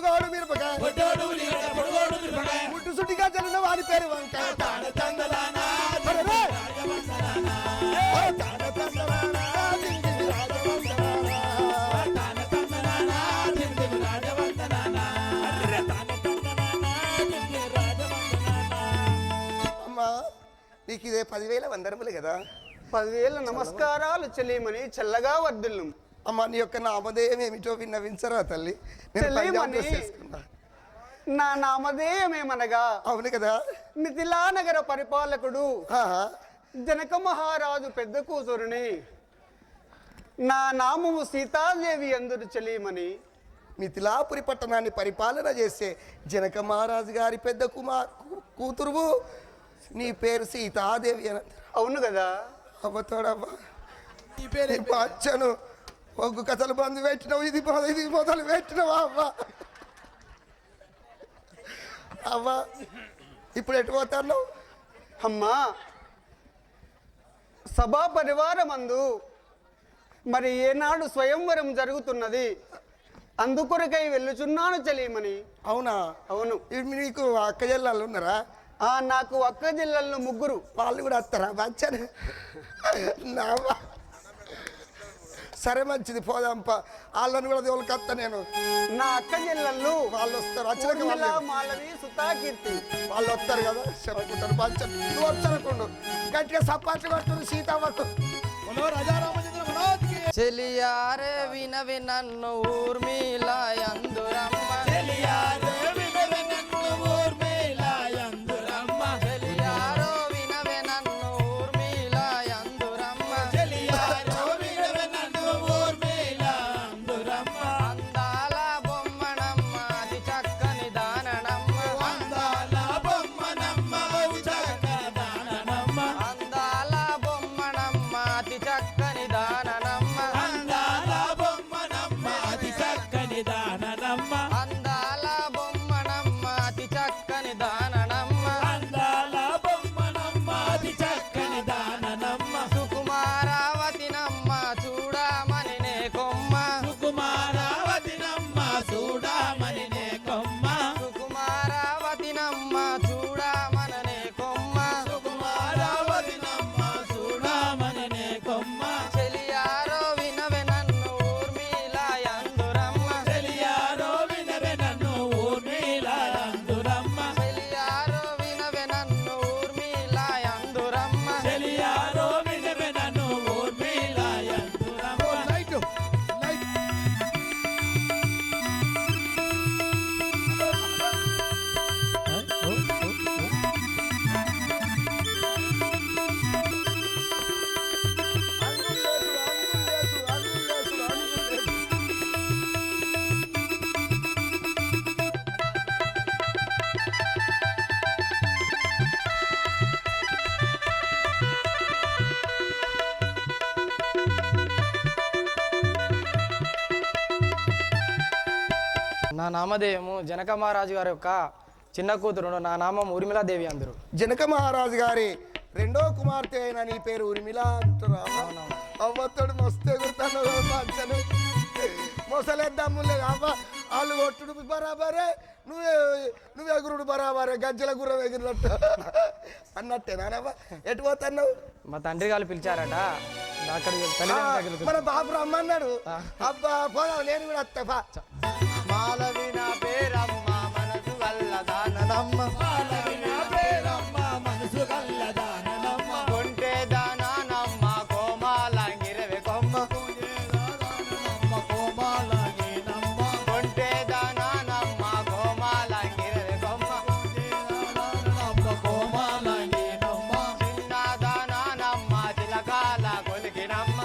పొడుగోడు మిరపకాయ ముట్టు సుట్టిగా చల్లిన వారి పేరు వంకాయ అమ్మా నీకు ఇదే 10,000 వందరములు కదా. 10,000 నమస్కారాలు చెల్లిమని చల్లగా వర్ధిల్లు. అమ్మ నీ యొక్క నామధేయం ఏమిటో విన్నవించరా తల్లి. నా నామధేయమేమనగా, అవును కదా, మిథిలా నగర పరిపాలకుడు జనక మహారాజు పెద్ద కూతురుని. నా నామము సీతాదేవి అందరు చెల్లిమని. మిథిలాపురి పట్టణాన్ని పరిపాలన చేసే జనక మహారాజు గారి పెద్ద కూతురు నీ పేరు సీతాదేవి అని. అవును కదా. అవ్వతోడవ్వ వచ్చాను ఒగ్గు కథలు బంధు పెట్టినావు, ఇది మొదలు పెట్టినావా అవ్వ? అవ్వ ఇప్పుడు ఎటు పోతాను? అమ్మా సభా పరివారమందు మరి ఏనాడు స్వయంవరం జరుగుతున్నది, అందుకొరకై వెళ్ళుచున్నాను చెల్లిమని. అవునా? అవును. నీకు అక్క చెల్లెళ్ళు ఉన్నారా? నాకు అక్క చెల్లెళ్ళు 3. వాళ్ళు కూడా వస్తారా? వచ్చాను నావా. సరే మంచిది, పోదాంప. వాళ్ళని కూడా దేవులకత్తా నేను. నా అక్క చెల్లెళ్ళు వాళ్ళు వస్తారు. మాలవి సుతాకీర్తి వాళ్ళు వస్తారు కదా, చెప్పుకుంటారు. మంచి నువ్వు వచ్చనుకోండు గట్టిగా సపాట్లు కొట్టు సీతావట్టు. చెలియారే వినవి నన్ను ఊర్మిళా యందురమ్మ, చెలియారో వినవి నన్ను ఊర్మిళా యందురమ్మ, చెలియారో వినవి నన్ను ఊర్మిళా యందురమ్మ, చెలియారో వినవి నన్ను ఊర్మిళా యందురమ్మ. అందాల బొమ్మనమ్మ అతి చక్కని దాననమ్మ, అందాల బొమ్మనమ్మ అతి చక్కని దాననమ్మ, అందాల బొమ్మనమ్మ అతి చక్కని దాననమ్మ, అందాల బొమ్మనమ్మ అతి చక్కని దాననమ్మ, అందాల బొమ్మనమ్మ అతి చక్కని దాననమ్మ, అందాల బొమ్మనమ్మ అతి చక్కని దాననమ్మ. సుకుమారావతినమ్మ చూడమని నే కొమ్మ, సుకుమారావతినమ్మ చూడమని నే కొమ్మ, సుకుమారావతినమ్మ చూడమని నే కొమ్మ, సుకుమారావతినమ్మ చూడమని నే కొమ్మ. చెలియారో వినవె నన్ను ఊర్మిళా యందురమ్మ, చెలియారో వినవె నన్ను ఊర్మిళా యందురమ్మ, చెలియారో వినవె నన్ను ఊర్మిళా యందురమ్మ, చెలియారో వినవె నన్ను ఊర్మిళా యందురమ్మ. నా నామధేయము జనక మహారాజు గారి యొక్క చిన్న కూతురు. నా నామం ఊర్మిళాదేవి అందరు. జనక మహారాజు గారి రెండో కుమార్తె అయిన నీ పేరు ఊర్మిళా అంటారా? అవ్వతోడు మస్తు ఎగురుతాను మంచను మొసలేద్దాములే అవ్వ. వాళ్ళు కొట్టుడు బరాబరే, నువ్వు ఎగురుడు బరాబరే, గజ్జల గుర్రం ఎగిరినట్టు అన్నట్టే నానవ్వ. ఎటు పోతున్నావు? మా తండ్రి గారు పిలిచారట అక్కడికి. మన బాబు రమ్మన్నాడు. అబ్బా పోదాం, నేను కూడా వస్తా. మాలవి నా పేరమ్మ మనసు గల్లదానమ్మ, మాలవి నా పేరమ్మ మనసు గల్లదానమ్మ, కొంటే దానమ్మ కోమాలంగిరవే కొమ్మ, కోమాలంగినమ్మ, కొంటే దానమ్మ కోమాలంగిరవే కొమ్మ, కోమాలంగినమ్మ, చిన్న దానమ్మ చిలకాల కొలికినమ్మ,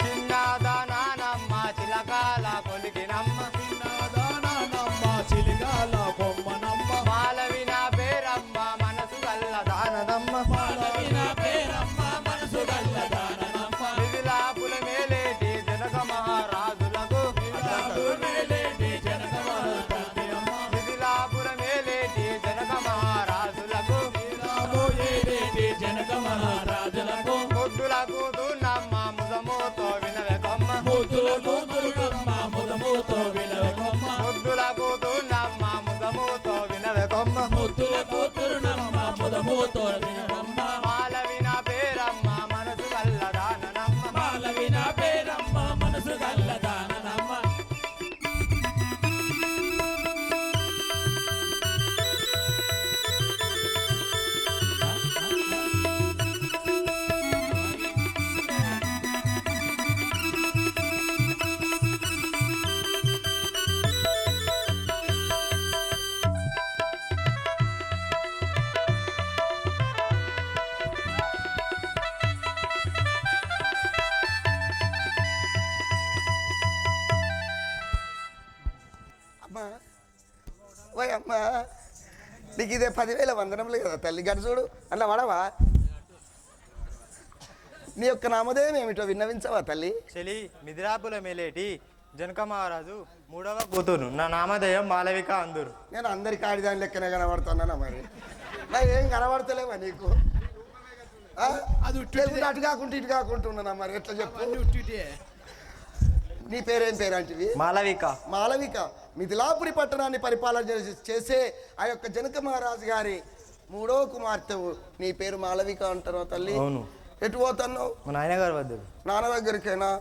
చిన్న దానమ్మ చిలకాల కొలికినమ్మ, చిన్న దానమ్మ కూతురునమ్మ మాలవిన పేరమ్మ మనసు గల్లదానమ్మ మాలవిన పేరమ్మ మనసు గల్లదానమ్మ అమ్మా ఓయ్ అమ్మా నీకు ఇదే 10,000 వందనములు కదా తల్లి గడు చూడు అట్లా వాడవా నీ యొక్క నామధేయం ఏమిటో విన్నవించవా తల్లి చెలి మిదిరాపుల మేలేటి జనక మహారాజు 3వ కూతురు నా నామధేయం మాలవిక అందరు నేను అందరికి ఆడిదాని లెక్కనే కనబడుతున్నానా మరి నా ఏం కనబడతలేవా నీకు లేకుంటే అటు కాకుండా ఇటు కాకుంటున్నానా మరి ఎట్లా చెప్పు నీ పేరేం పేరు అంటివి మాలవిక మాలవిక మిథిలాపురి పట్టణాన్ని పరిపాలన చేసే ఆ యొక్క జనక మహారాజు గారి 3వ కుమార్తెవు నీ పేరు మాలవిక అంటారు తల్లి అవును ఎటు పోతున్నావు మా నాయనగారు వద్దు నాన్న దగ్గరికేనా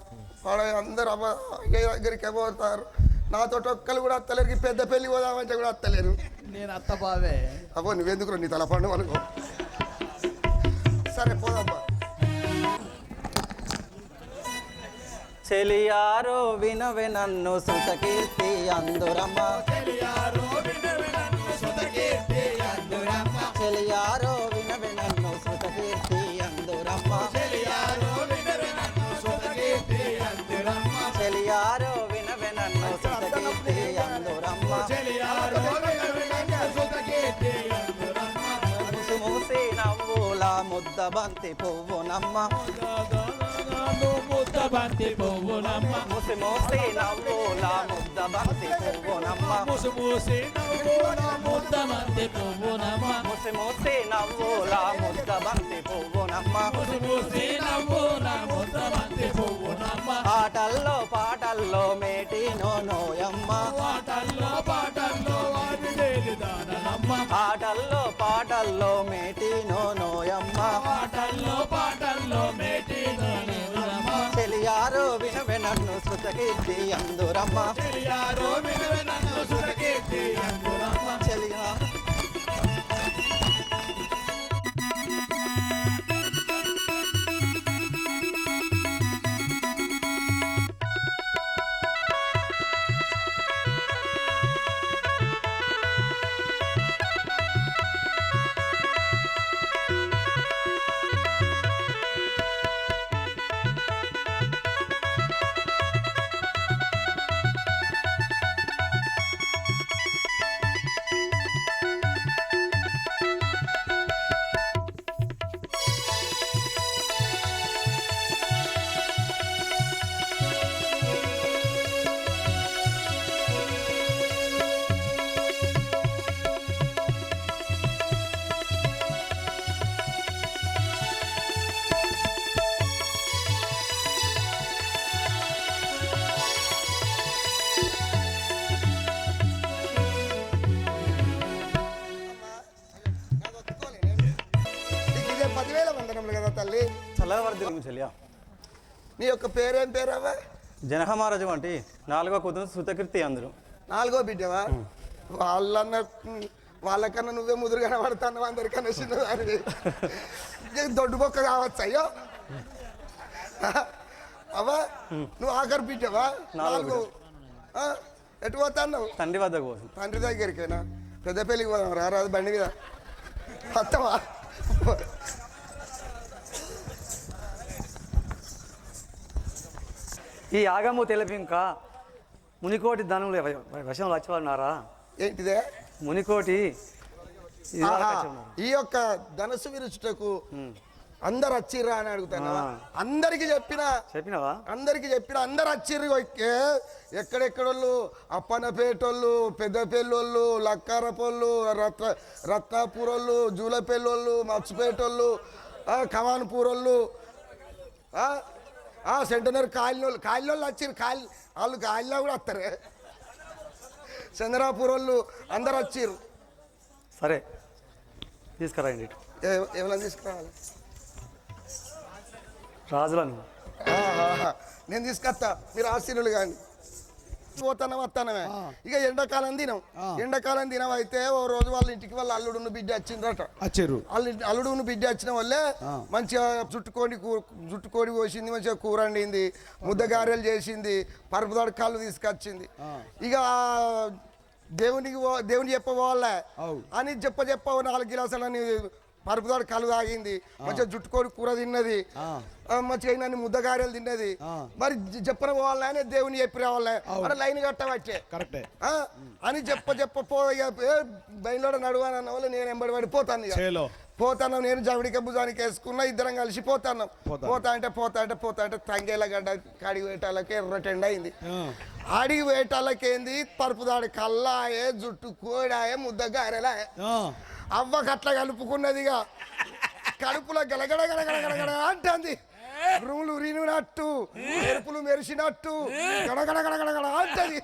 వాడు అందరు అయ్య దగ్గరికి పోతారు నాతో ఒక్కరు కూడా అత్తలేరు పెద్ద పెళ్లి పోదామంటే కూడా అత్తలేరు నేను అత్త బావే అబ్బో నువ్వెందుకు నీ తల పండు అనుకో సరే పోదమ్మా చెలియారో వినవే నన్ను సుతకీర్తి అందురమ్మ చెలియారో వినవే నన్ను సుతకీర్తి అందురమ్మ చెలియారో వినవే నన్ను సుతకీర్తి అందురమ్మ చెలియారో వినవే నన్ను సుతకీర్తి అందురమ్మ చెలియారో వినవే నన్ను సుతకీర్తి అందురమ్మ చెలియారో వినవే నన్ను సుతకీర్తి అందురమ్మ ముసి మూసి నవ్వుల ముద్ద బంతి పువ్వునమ్మ ముద్ద బంతి పువ్వునమ్మ ముసి మూసి నవ్వుల ముద్ద బంతి పువ్వునమ్మ ముసి మూసి నవ్వుల ముద్ద బంతి పువ్వునమ్మ ముసి మూసి నవ్వుల ముద్ద బంతి పువ్వునమ్మ ముసి మూసి నవ్వుల ముద్ద బంతి పువ్వునమ్మ ఆటల్లో పాటల్లో మేటి నోయమ్మ పాటల్లో పాటల్లో వాడి దానమ్మ ఆటల్లో పాటల్లో మేటి నోయమ్మ పాటల్లో పాటల్లో మేటి దానమ్మ చెలియారో వినవే నన్ను సుతకీర్తి అందురమ్మ చెలియారో వినవే నన్ను సుతకీర్తి అందురమ్మ చెలియా నీకు ఇదే 10,000 వందనములు కదా తల్లి చల్లవర్ధి చెలియా నీ యొక్క పేరేం పేరవ్వా జనక మహారాజు వంటి 4వ కూతురు సుతకీర్తి అందరు 4గో బిడ్డవా వాళ్ళకన్నా నువ్వే ముదురు కనబడతావు అందరికన్నా చిన్నదానివి దొడ్డు బొక్క కావచ్చు అయ్యో అవ్వా నువ్వు ఆఖరి బిడ్డవా 4 ఎటు పోతావు తండ్రి వద్దకు పోతుంది తండ్రి దగ్గరికేనా పెద్ద పెళ్ళికి పోదాం రారాదు బండి మీద వస్తావా ఈ ఆగము తెలిపింక మునికోటి ధనములు వశంలో వచ్చేవారున్నారా ఏంటిదే మునికోటి ఇది వరకు ఆహా, వచ్చి ఉన్నారు. ఈ యొక్క ధనసు విరుచుటకు అందరు వచ్చిర్రా అని అడుగుతాను అందరికి చెప్పినావా అందరికి చెప్పిన అందరు వచ్చిర్రు ఎక్కడెక్కడోళ్ళు అప్పనపేటోళ్ళు పెద్దపల్లోళ్ళు లక్కారపోళ్ళు రత్నాపూరోళ్ళు జూలపల్లోళ్ళు మత్స్యపేటోళ్ళు కమాన్పూరోళ్ళు సెంటనర్ కాయలోళ్ళు వచ్చిర్రు వాళ్ళు కాయల్లో కూడా వస్తారు చంద్రాపూర్ వాళ్ళు అందరు వచ్చిర్రు సరే తీసుకురండి ఇటు ఎవరైనా తీసుకురావాలి రాజులను నేను తీసుకొస్తా మీరు ఆశీనులు కానీ పోతానం వస్తానమే ఇక ఎండాకాలం దినం ఎండాకాలం దినం అయితే ఓ రోజు వాళ్ళ ఇంటికి వాళ్ళ అల్లుడున్న బిడ్డ వచ్చిండ్రట అల్లుడున్న బిడ్డ వచ్చిన వాళ్ళే మంచిగా జుట్టుకోడి కోసింది మంచిగా కూర వండింది ముద్దగారెలు చేసింది పరుపు దొడకాళ్ళు తీసుకొచ్చింది ఇక దేవుని చెప్పవాళ్ళే అని చెప్ప 4 గిలాసులని పరుపుదాడు కళ్ళు తాగింది మంచిగా జుట్టుకోడి కూర తిన్నది మంచిగా అయినా ముద్దగారెలు తిన్నది మరి చెప్పన పోవాలనే దేవుని చెప్పి రావాలే మరి లైన్ కట్టవచ్చే కరెక్టే అని చెప్ప బయలులో నడువానన్న వాళ్ళు నేను ఎంబడి పడిపోతాను పోతాను నేను జవిడిక భుజానికి వేసుకున్నా ఇద్దరం కలిసి పోతాను పోతా అంటే తంగేల గడ్డ కాడికి వేటాలకి ఎర్రటెండ అయింది ఆడికి వేటాలకేంది పరుపుదాడి కల్లాయే జుట్టు కోడాయే ముద్దగారెలాయే అవ్వకు అట్లా కలుపుకున్నదిగా కడుపులో గలగడ గడగడ అంటుంది రూములు ఉరినట్టు ఎరుపులు మెరిసినట్టు గడగడ గడగడ అంటది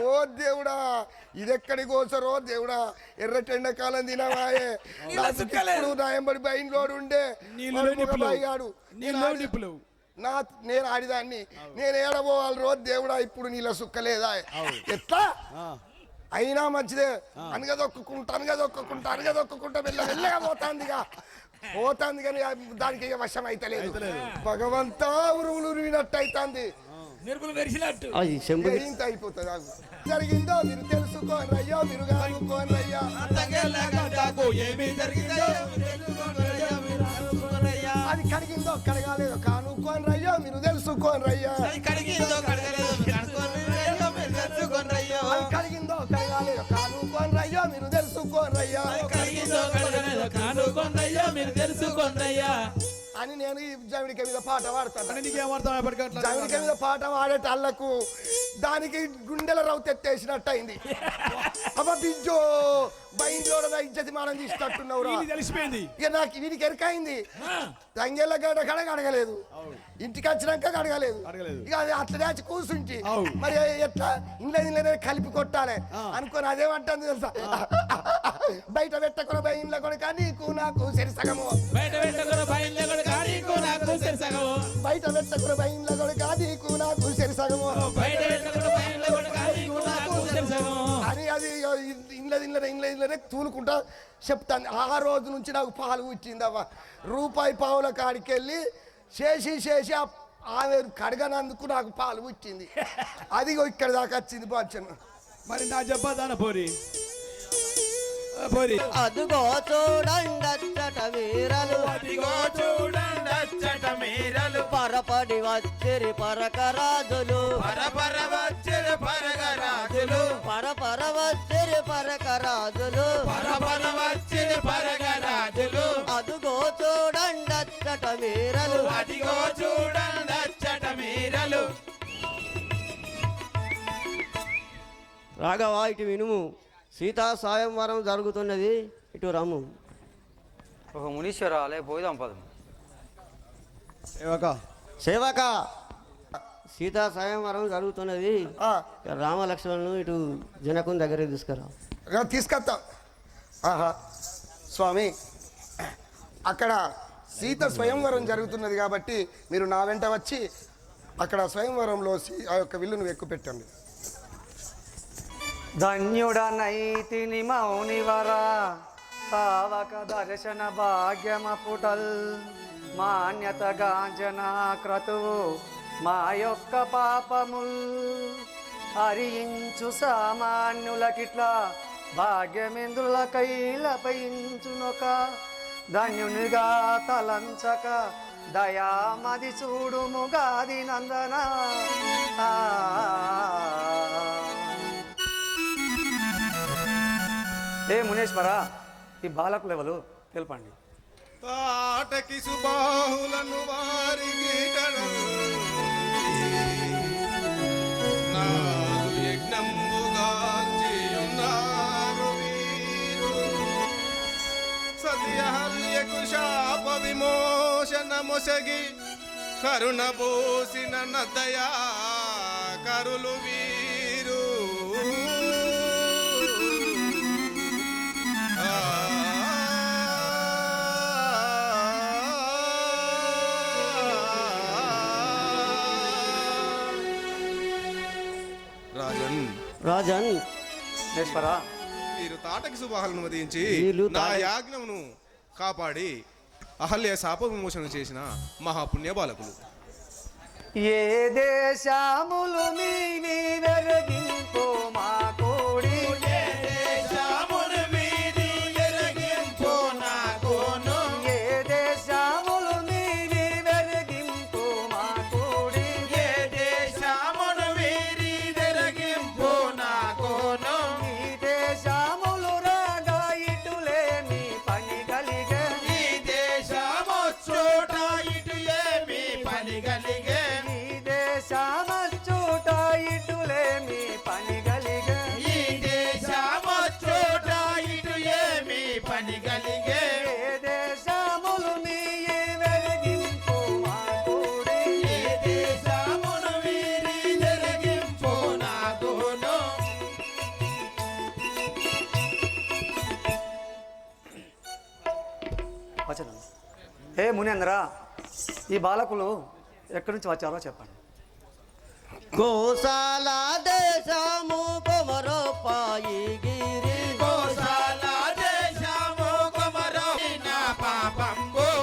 ఓ దేవుడా ఇదెక్కడికి కోసరో దేవుడా ఎర్రటెండకాలం తినవాయే నాయంబడి బయలుడు ఉండే అయ్యాడు నేను ఆడిదాన్ని నేను ఏడబోవాలి రో దేవుడా ఇప్పుడు నీళ్ళ సుక్కలేదా ఎట్లా అయినా మంచిదే అనగదొక్కుంటా మెల్లగా పోతాంది కానీ దానికి వశం అయితే లేదు భగవంతా ఉరువులు ఉరిగినట్టు అవుతుంది ఇంత అయిపోతుంది జరిగిందో మీరు తెలుసుకోండి అయ్యో మీరు కానుకోండి అయ్యా అది కడిగిందో కడగాలేదో కానుకోండి అయ్యో మీరు తెలుసుకోండి అయ్యా కడిగిందో కడగాలేదో కానుకోండి అయ్యో మీరు తెలుసుకోండి అయ్యా అని నేను ఈ జమిడిక మీద పాట పాడతాను జమిడిక మీద పాట పాడేటళ్లకు దానికి గుండెల రౌతెత్తేసినట్టు అయింది అబ్బా బిజ్జో బయట ఇజ్జతి మనం తీసుకుంటున్నావు తెలిసిపోయింది ఇక నాకు వీడికి ఎరకైంది తంగేళ్ళ గడ్డ కడగలేదు ఇంటికి వచ్చినాక కడగలేదు ఇక అది అట్లా దాచి కూర్చుంటి మరి ఎట్లా ఇంట్లో కలిపి కొట్టాలి అనుకోని అదేమంటుంది తెలుసా బయట పెట్టకున్న బయట కొడుక నీకు నాకు సరిసగము బయట పెట్టకున్న బయట కొడుక నీకు నాకు సరిసగము అని అది ఇండ్లనే తూలుకుంటా చెప్తాను ఆ రోజు నుంచి నాకు పాలు వచ్చింది అవ్వ రూపాయి పావుల కాడికి వెళ్ళి చేసి ఆమె కడగనందుకు నాకు పాలు వచ్చింది అది ఇక్కడ దాకా వచ్చింది బాచను మరి నా చెప్పదాన పోరి అదుగో చూడండచ్చట వీరలు పరపడి వచ్చిరి పరకరాజులు అదుగో చూడండచ్చట వీరలు రాఘవా ఇటు వినుము సీతా స్వయంవరం జరుగుతున్నది ఇటు రమ్ము ఒక మునీశ్వర అలే పోయిదాం పదం సేవక సీతా స్వయంవరం జరుగుతున్నది రామలక్ష్మణులు ఇటు జనకుని దగ్గరికి తీసుకొస్తా స్వామి అక్కడ సీత స్వయంవరం జరుగుతున్నది కాబట్టి మీరు నా వెంట వచ్చి అక్కడ స్వయంవరంలో ఆ యొక్క విల్లును ఎక్కువ పెట్టండి ధన్యుడనైతిని మౌనివరా పావక దర్శన భాగ్యమపుటల్ మాన్యత గాంజన క్రతువు మా యొక్క పాపముల్ హరించు సామాన్యులకిట్లా భాగ్యమెందుల కైలపయించునొక ధన్యునిగా తలంచక దయామది చూడుము గాది నందన ఏ మునేశ్వర ఈ బాలకులు ఎవరు తెలపండి తాటకి సుబాహులను వారికి యజ్ఞంబుగాంచియున్నారు సత్యహల్యకు శాప విమోచన మొసగి కరుణ పోసిన నదయా కరులు వీరు రాజన్ ఈశ్వరా వీరు తాటకి సుబాహులను వధించి వీళ్ళు నా యాజ్ఞమును కాపాడి అహల్య శాప విమోచన చేసిన మహాపుణ్య బాలకులు. ఏ దేశములు మీవి వెరగింపు మా కోడి ఏ దేశములు మీవి వెరగింపు మా కోడి ఈ దేశములు రాగా ఇటులేమి పని కలిగే ఈ దేశమచ్చోట ఇటులేమి పని కలిగే ఏ దేశములు మీవి వెరగింపు మా కోడి వచనం. హే మునేంద్ర, ఈ బాలకులు ఎక్కడి నుంచి వచ్చారో చెప్పండి. కోసాల దేశము కొమరపాయి గిరి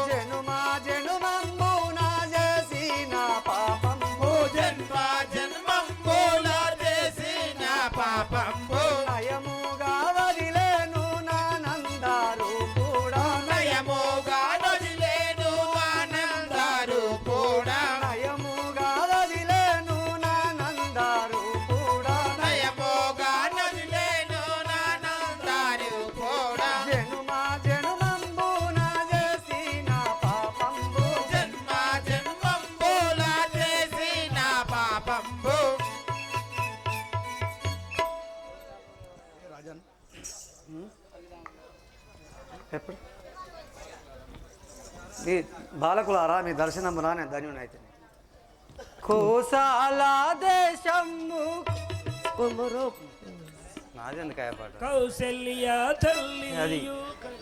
జనుమా జనుమంబు నా చేసిన పాపంబు నయముగా వదిలేను నా నందారు కూడా నయముగా వదిలేను నా నందారు కూడా జనుమా జనుమంబు నా చేసిన పాపంబు ఎప్పుడు మీ బాలకులారా మీ దర్శనమున నేను ధన్యునైతే కోసాల దేశము కొమరో నాది ఎందుకు పాట కౌసల్య తల్లి అది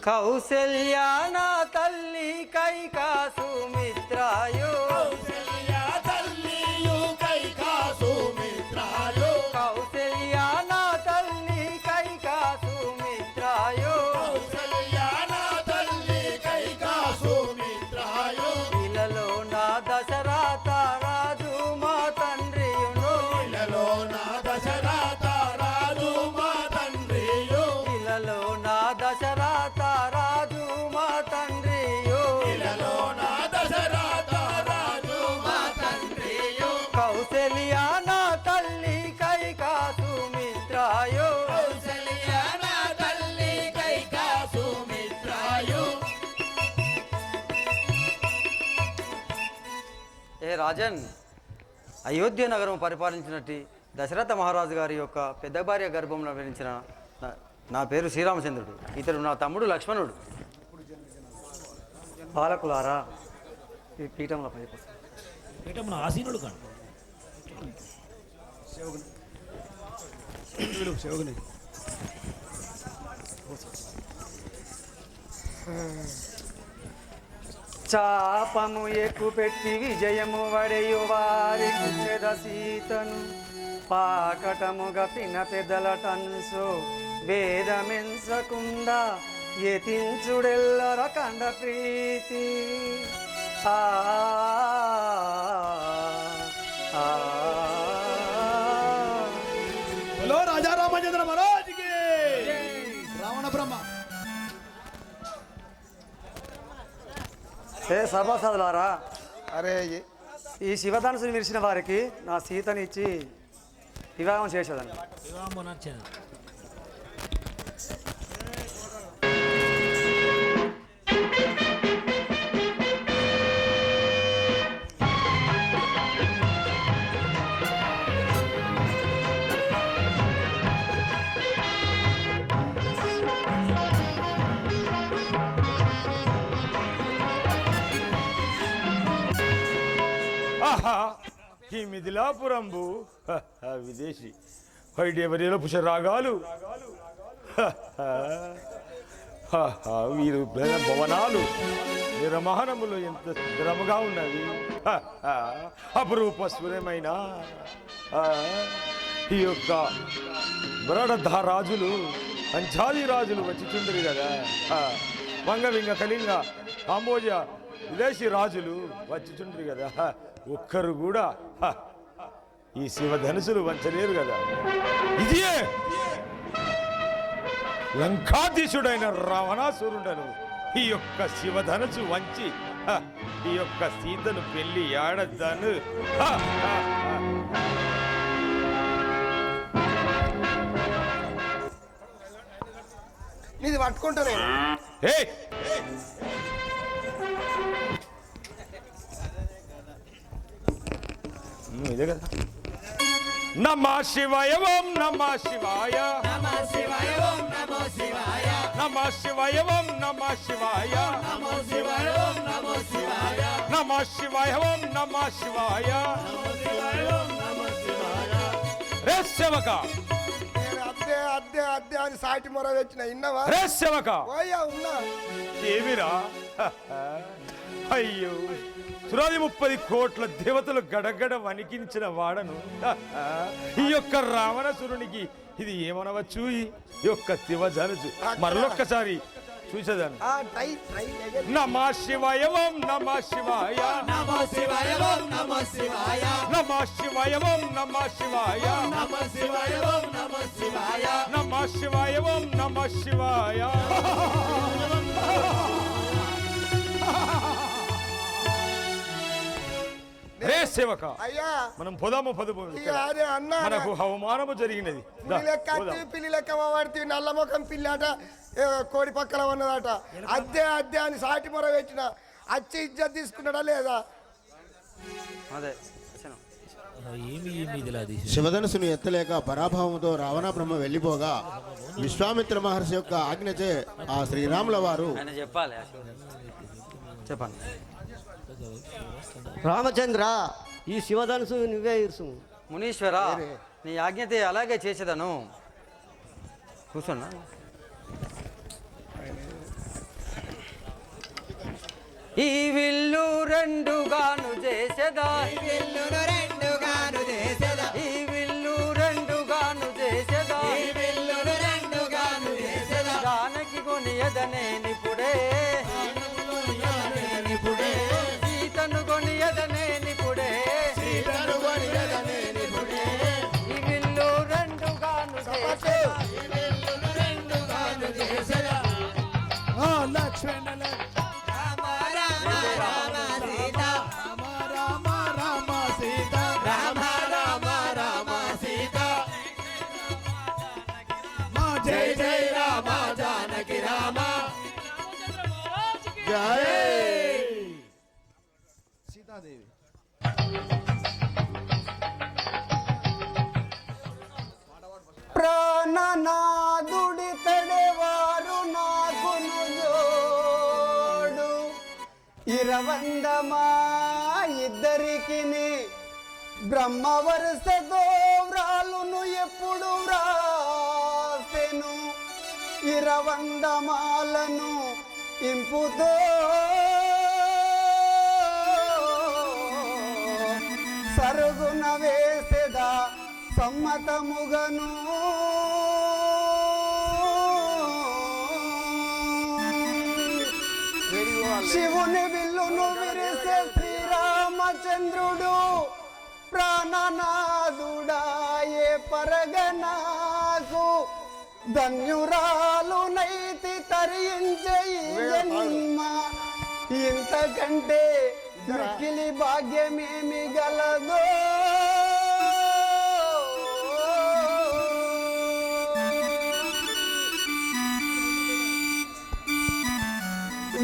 కౌసల్య నా తల్లి కైకా సుమిత్రాయో కౌసల్య తల్లియు కైకా సుమిత్రాయో కౌసల్య నా తల్లి కైకా సుమిత్రాయో కౌసల్య నా తల్లి కైకా సుమిత్రాయో ఇలలో నా దశరథ రాజు మా తండ్రియును ఇలలో నా దశరథ రాజు మా తండ్రియు ఇలలో నా దశరథ రాజు మా తండ్రియు ఇలలో నా దశరథ రాజు మా తండ్రియు కౌసల్య నా తల్లి కైకా సుమిత్రాయో కౌసల్య నా తల్లి కైకా సుమిత్రాయు ఏ రాజన్, అయోధ్య నగరం పరిపాలించినట్టు దశరథ మహారాజు గారి యొక్క పెద్ద భార్య గర్భంలో జన్మించిన నా పేరు శ్రీరామచంద్రుడు. ఇతడు నా తమ్ముడు లక్ష్మణుడు. బాలకులారా ఈ పీఠంలో పైకి మన ఆసీనుడు కాదు శివగుని చాపము ఎక్కు పెట్టి విజయము వడయు వారి కుచెద సీతను పాకటముగా పిన పెదల టన్సు వేదమెంచకుండా యతించుడెల్లర కండ ప్రీతి ఆ ఆ, హలో రాజా రామచంద్ర మహారాజ్కి రావణ బ్రహ్మ ఏ సభాసదులారా, అరే ఈ శివధనుసుని విరిచిన వారికి నా సీతనిచ్చి వివాహం చేసేదండి. ఆహా ఈ మిథిలాపురంబు విదేశీ వైద్యవరిలో పుష్పరాగాలు వీరు భవనాలు నిర్మాణములు ఎంత స్థిరముగా ఉన్నవి. అపురూప స్వరమైన ఈ యొక్క బరడధ రాజులు పంచాది రాజులు వచ్చిచుండ్రు కదా. వంగవింగ కళింగ కాంబోజ విదేశీ రాజులు వచ్చిచుండ్రు కదా. ఒక్కరు కూడా ఈ శివధనుసులు వంచలేరు కదా. ఇదియే లంకాధీశుడైన రావణాసురుడను ఈ యొక్క శివధనుసు వంచి ఈ యొక్క సీతను పెళ్లి ఆడద్దాను. నీది పట్టుకుంటానే ఇదే కదా. నమ శివాయ ఓం నమ శివాయ నమ శివాయ ఓం నమో శివాయ నమ శివాయ ఓం నమ శివాయ నమో శివాయ ఓం నమో శివాయ నమ శివాయ ఓం నమ శివాయ నమో శివాయ ఓం నమో శివాయ. రే సేవక నేను అద్దే అద్దే అద్దే అని సాటి మొర వచ్చిన ఇన్నవా రే సేవక ఓయ్యా ఉన్నా ఏమిరా అయ్యో సురాది 30 కోట్ల దేవతలు గడగడ వణికించిన వాడను ఈ యొక్క రావణసురునికి ఇది ఏమనవచ్చు. ఈ యొక్క శివధనుసు మరొక్కసారి చూసేదాన్ని. నమ శివాయ ఓం నమ శివాయ నమో శివాయ ఓం నమో శివాయ నమ శివాయ ఓం నమ శివాయ నమో శివాయ ఓం నమో శివాయ నమ శివాయ ఓం నమ శివాయ. రే సేవక అయ్యా మనం పోదాము పదుపు. ఇక అదే అన్నా మనకు అవమానము జరిగినది. దా, పిల్లి లెక్క పోదాం. అత్తి, పిల్లి లెక్క వాడితే నల్ల ముఖం పిల్లాట కోడి పక్కన ఉన్నదట. అద్దే అద్దే అని సాటి మొర పెట్టిన అచ్చి ఇజ్జత్ తీసుకున్నాడా లేదా? అదే శివధనుసును ఎత్తలేక పరాభవంతో రావణ బ్రహ్మ వెళ్ళిపోగా విశ్వామిత్ర మహర్షి యొక్క ఆజ్ఞచే ఆ శ్రీరాముల వారు ఆయన చెప్పాలి. చెప్పండి. రామచంద్ర ఈ శివధనుసు నువ్వే ఇరుసు. మునీశ్వర నీ ఆజ్ఞతే అలాగే చేసేదను. కూర్చోన్నా. ఈ విల్లు రెండుగాను చేసేదా ఈ విల్లును రెండుగాను చేసేదా ఈ విల్లు రెండుగాను చేసేదా ఈ విల్లును రెండుగాను చేసేదా దానికి కొనియదనే నిపుడే నిపుడే సీతను కొనియదనే నిపుడే సీతను కొనియదనే నిపుడే ఈ విల్లు రెండుగాను చేసేదా ఈ విల్లును రెండుగాను చేసేదా లక్ష్మణ రామ రామ రామ సీత రామ రామ రామ సీత రామ రామ రామ సీత మా జై జై రామ జానకి రామ జై సీతాదేవి. ప్రాణనాదుడి తడేవారు నాకును జోడు ఇరవందమా ఇద్దరికిని బ్రహ్మ వరుసతో వ్రాలును ఎప్పుడు వ్రాసెను ఇరవందమాలను ఇంపుతో సరుగున వేసెదా సమ్మతముగను శివుని విల్లును విరిసే శ్రీరామచంద్రుడు ప్రాణనాథుడాయే పరగనాకు ధన్యురాలు నైతి తరించే ఈ జన్మ ఇంతకంటే మిక్కిలి భాగ్యమేమి గలదో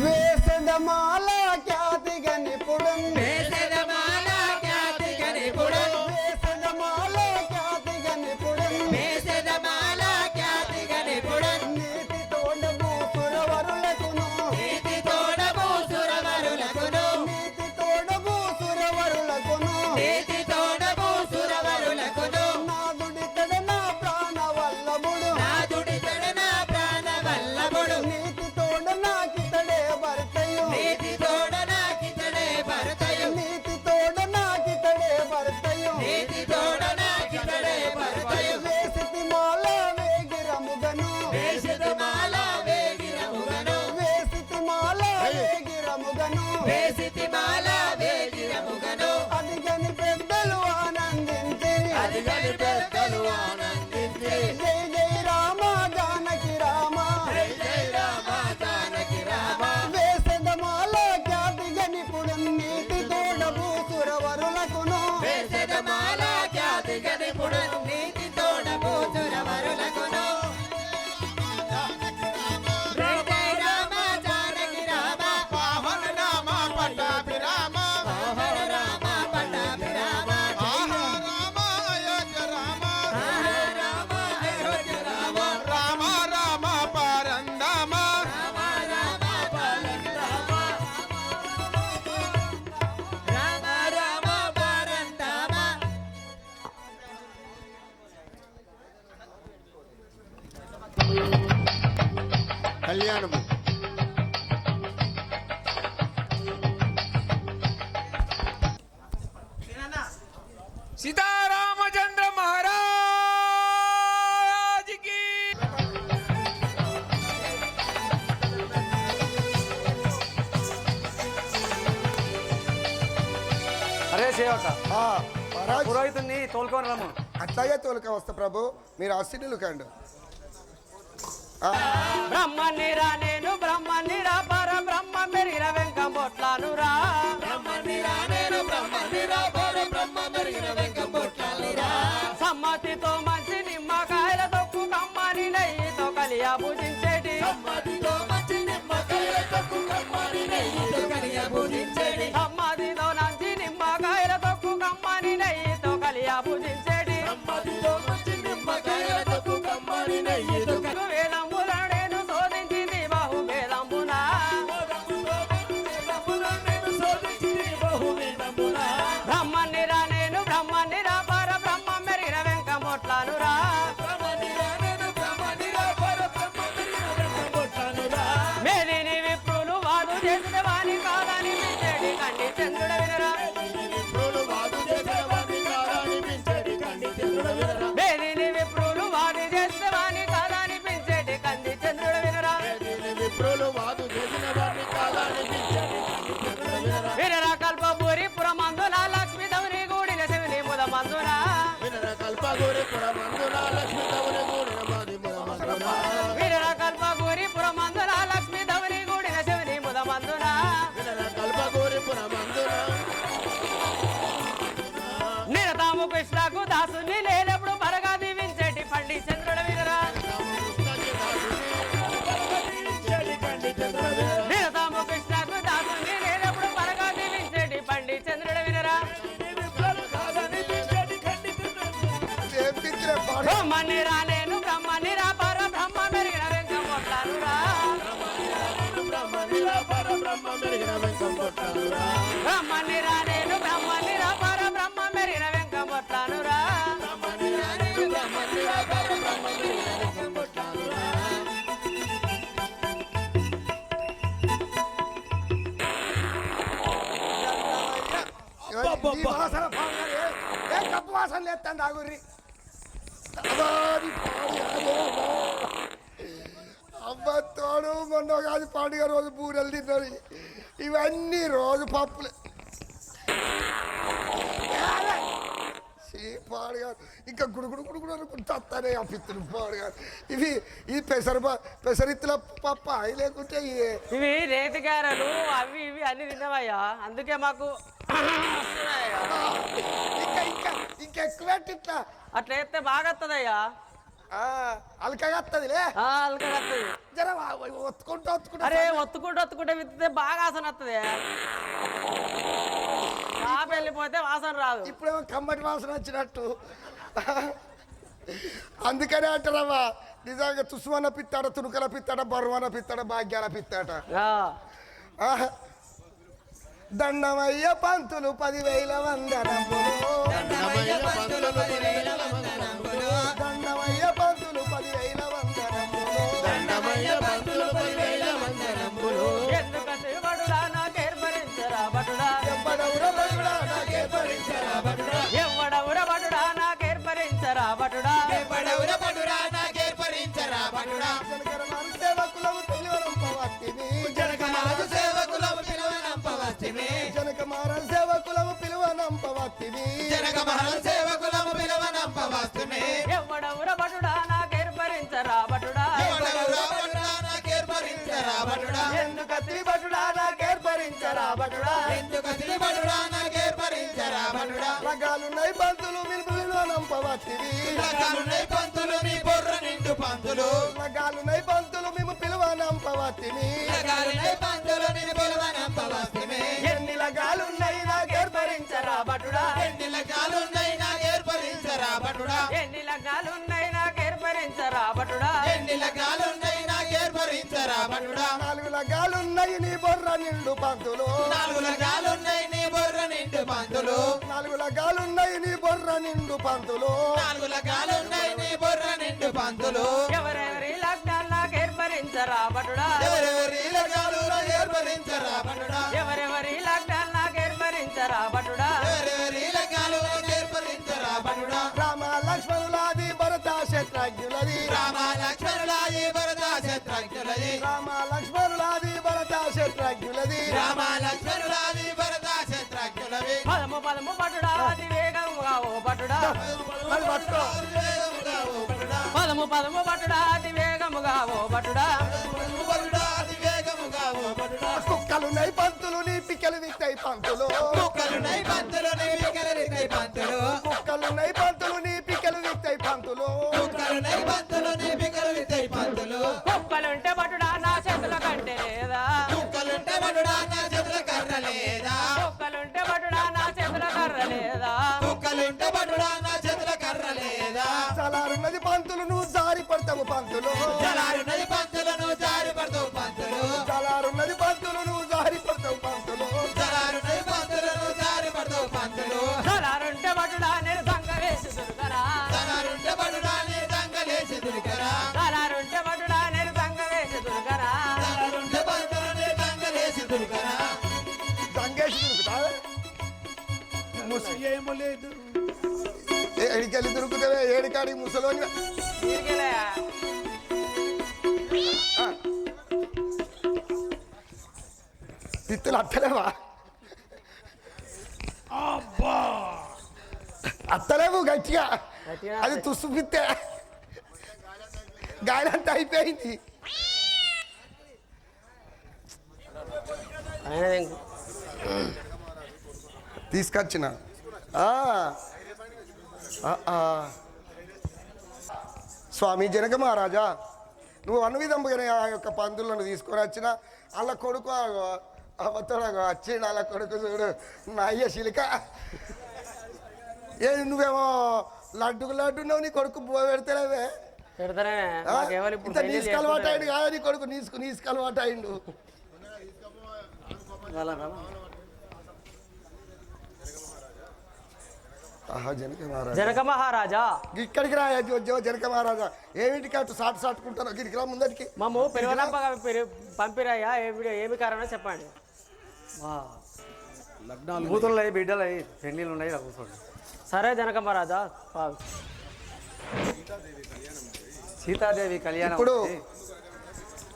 వేసదమాల ఖ్యాతిగా నిపుణం వేసదమాల ఖ్యాతిగా నిపుణం వేసదమాల ఖ్యాతిగా నిపుణం వేసదమాల ఖ్యాతిగా నిపుణం నీతి తోడము సురవరులకును నీతి తోడము సురవరులకును నీతి తోడము సురవరులకును నీతి తోడము సురవరులకును నాదుడితడ నా ప్రాణ వల్లభుడు నాదుడితడ నా ప్రాణ వల్లభుడు నీతి తోడ నాకితడే భర్తయు నీతి తోడ కళ్యాణము. సీతారామచంద్ర మహారాజ్కి అరే సేవక ఆ, మహారాజ్ పురోహితుడిని తోలుకొని రమ్ము. అట్లాగే తోలుక వస్తా ప్రభు మీరు ఆశీనులు కండు. బ్రహ్మనిరా నేను బ్రహ్మనిరా పర బ్రహ్మ మెరిగిన వెంకం బొట్లానురా సమ్మతితో మంచి నిమ్మకాయల తొక్కు కమ్మని నెయ్యితో కలియా పూజించేటి సమ్మతితో నంచి నిమ్మకాయల తొక్కు కమ్మని నెయ్యితో కలియా పూజించేటి వేదంబుల నేను శోధించింది బహువేదంబున బ్రహ్మనిరా నేను బ్రహ్మనిరా పర బ్రహ్మ మెరిగిన వెంకం బొట్లానురా మేదిని విప్రులు వాదు చేసిన వాణి కాదని పిచ్చేటి కండి చంద్రుడ వినరా మేదిని విప్రులు వాదు చేసిన వాణి కాదని పిచ్చేటి కండి చంద్రుడ వినరా వినరా కల్పపూరి పురమందున లక్ష్మీ దౌరి గూడిన శివుని ముదమందున వినరా కల్పపూరి పురమందున లక్ష్మీ దౌరి గూడిన శివుని ముదమందున నిరతాము కృష్ణకు దాసుని లేనప్పుడు పరగా దీవించేటి పండి చంద్రుడ వినరా నిరతాము కృష్ణకు దాసుని లేనప్పుడు పరగా దీవించేటి పండి చంద్రుడ వినరా చేపించిన పాడు బ్రహ్మనిరా నేను బ్రహ్మనిరా పర బ్రహ్మ మెరిగిన వెంకం బొట్లానురా బ్రహ్మనిరా నేను బ్రహ్మనిరా పర బ్రహ్మ మెరిగిన వెంకం బొట్లానురా ఈ వాసన పాడు ఏ కప్పు వాసన లేస్తాను ఆగుర్రి అబ్బ తోడు మొన్న కాదు పండుగ రోజు బూరెలు తిన్నది ఇవన్నీ రోజు పప్పులు పాడుగా ఇంకా గుడుగుడు గుడుగుడు అనుకుంటూ తత్తానే ఆ పిత్తులు పాడుగా ఇవి ఇది పెసరిత్తుల పప్ప అవి లేకుంటే ఇవి రేతిగారలు అవి ఇవి అన్ని తిన్నావయ్యా అందుకే మాకు ఇంకా ఇంకా ఇంకెక్కువ ఇట్లా అట్లా వేస్తే బాగా వస్తుందయ్యా అలకగా వస్తుందిలే అలకగత్తది జర ఒత్తుకుంటూ అరే ఒత్తుకుంటూ విత్తితే బాగా వాసన వస్తుంది కాపు వెళ్ళిపోతే వాసన రాదు ఇప్పుడేమో కమ్మటి వాసన వచ్చినట్టు అందుకనే అంటారమ్మా నిజంగా తుసుమన్న పిత్తాడ తునుకల పిత్తాడ బరువన పిత్తాడ భాగ్యాల పిత్తాట దండమయ్య పంతులు 10,000 వందనములు దండమయ్య పంతులు 10,000 వందనములు ఎందుకంటే బడుడా నాకేర్పరించరా బడుడా ఎవడవుర బడుడా నాకేర్పరించరా బడుడా జనకరమాను సేవకులము పిలువనంపవత్తిని జనకమాను సేవకులము పిలువనంపవత్తిని ఎవడవుర బడుడా నాకేర్పరించరా బడుడా ఎందుకత్తి బడుడా నాకేర్పరించరా బడుడా రకాలున్నాయి పంతులు మీరు పిలువనంపవత్తిని రకాలున్నాయి పంతులు మేము పిలువనంపవత్తిని ఎన్ని లగాలున్నాయి నాకేర్పరించరా బడుడా ఎన్ని లగాలున్నాయి నాకేర్పరించరా బటుడా ఎన్ని లగాలున్నాయి నాకేర్పరించరా బడుడా ఎన్ని లగాలున్నాయి నాకేర్పరించరా బటుడా 4 లగాలున్నాయి నీ బొర్ర నిండు పంతులు 4 లగాలున్నాయి నీ బొర్ర నిండు పంతులు 4 లగాలున్నాయి నీ బొర్ర నిండు పంతులు 4 లగాలున్నాయి నీ బొర్ర నిండు పంతులు ఎవరెవరి లగ్నాలు నాకేర్పరించరా ఏర్పరించరా భటుడా ఎవరెవరి లగ్నాలురా ఏర్పరించరా భటుడా ఎవరెవరి లగ్నాలు నాకు ఏర్పరించరా భటుడా ఎవరెవరి లగ్నాలురా ఏర్పరించరా భటుడా రామ లక్ష్మణులాది భరత శత్రుఘ్నులది రామ లక్ష్మణులాది భరత శత్రుఘ్నులది రామ లక్ష్మణులాది భరత శత్రుఘ్నులది రామ లక్ష్మణులాది భరత శత్రుఘ్నులది పదము పదము భటుడా అతి వేగముగా ఓ భటుడా పదము పదము భటుడా అతి వేగముగా ఓ భటుడా కుక్కలున్నాయి పంతులు నీ పిక్కలు విత్తాయి పంతులు కుక్కలున్నాయి పంతులు నీ పిక్కలు విత్తాయి పంతులు కుక్కలున్నాయి పంతులు నీ పిక్కలు విత్తాయి పంతులు కుక్కలున్నాయి పంతులు నీ పిక్కలు విత్తాయి పంతులు కుక్కలుంటే భటుడా నా చేతుల కంటే లేదా కుక్కలుంటే బడుడా నా చేతుల కర్ర లేదా కుక్కలుంటే భటుడా నా చేతుల కర్ర లేదా కుక్కలుంటే బడుడా నా చేతుల కర్ర లేదా చలారున్నది పంతులు నువ్వు జారి పడతావు పంతులు చలారున్నది పంతులు నువ్వు జారి పడతావు పంతులు చలారున్నది పంతులు నువ్వు జారి పడతావు పంతులు చలారున్నది పంతులు నువ్వు జారి పడతావు పంతులు చలారుంటే భటుడా నేను సంగ వేసి దొరకరా చలారుంటే బడుడా నీ దంగలేసి దురికరా చలారుంటే భటుడా నేను సంగ వేసి దొరకరా చలారుంటే పంతులు నీ దంగలేసి దురికరా దంగేసి దురుకుతా ఏమో లేదు ఎడికెళ్ళి దొరుకుతావే ఏడికాడి ముసలోని నీకెలే. తిత్తులు అత్తలేవా అత్తలేవు గట్టిగా అది తుస్సు పిత్తే గాయలంతా అయిపోయింది తీసుకొచ్చిన స్వామి జనక మహారాజా నువ్వు అను విధంగానే ఆ యొక్క పందులను తీసుకొని వచ్చిన వాళ్ళ కొడుకు అవతల వచ్చిండు వాళ్ళ కొడుకు చూడు నా అయ్య శిలిక ఏ నువ్వేమో లడ్డుకు లడ్డున్నావు నీ కొడుకు బువ్వ పెడతలేవే పెడతానే నాకెవరు ఇప్పుడు ఇంత నీసుకు అలవాటు అయిండు కాదా నీ కొడుకు నీసుకు అలవాటు అయిండు జనక మహారాజా ఇక్కడికి రా జనక మహారాజా ఏమిటికి అటు సాటుకుంటారో గిరికి రా ముందరికి మమ్ము పెరుగనంపగా పంపిరాయా ఏమి కారణం చెప్పండి కూతుళ్ళు అయ్యి బిడ్డలు అయ్యి పెళ్ళిళ్ళు ఉన్నాయి కూర్చోండి సరే జనక మహారాజా సీతాదేవి కళ్యాణం ఇప్పుడు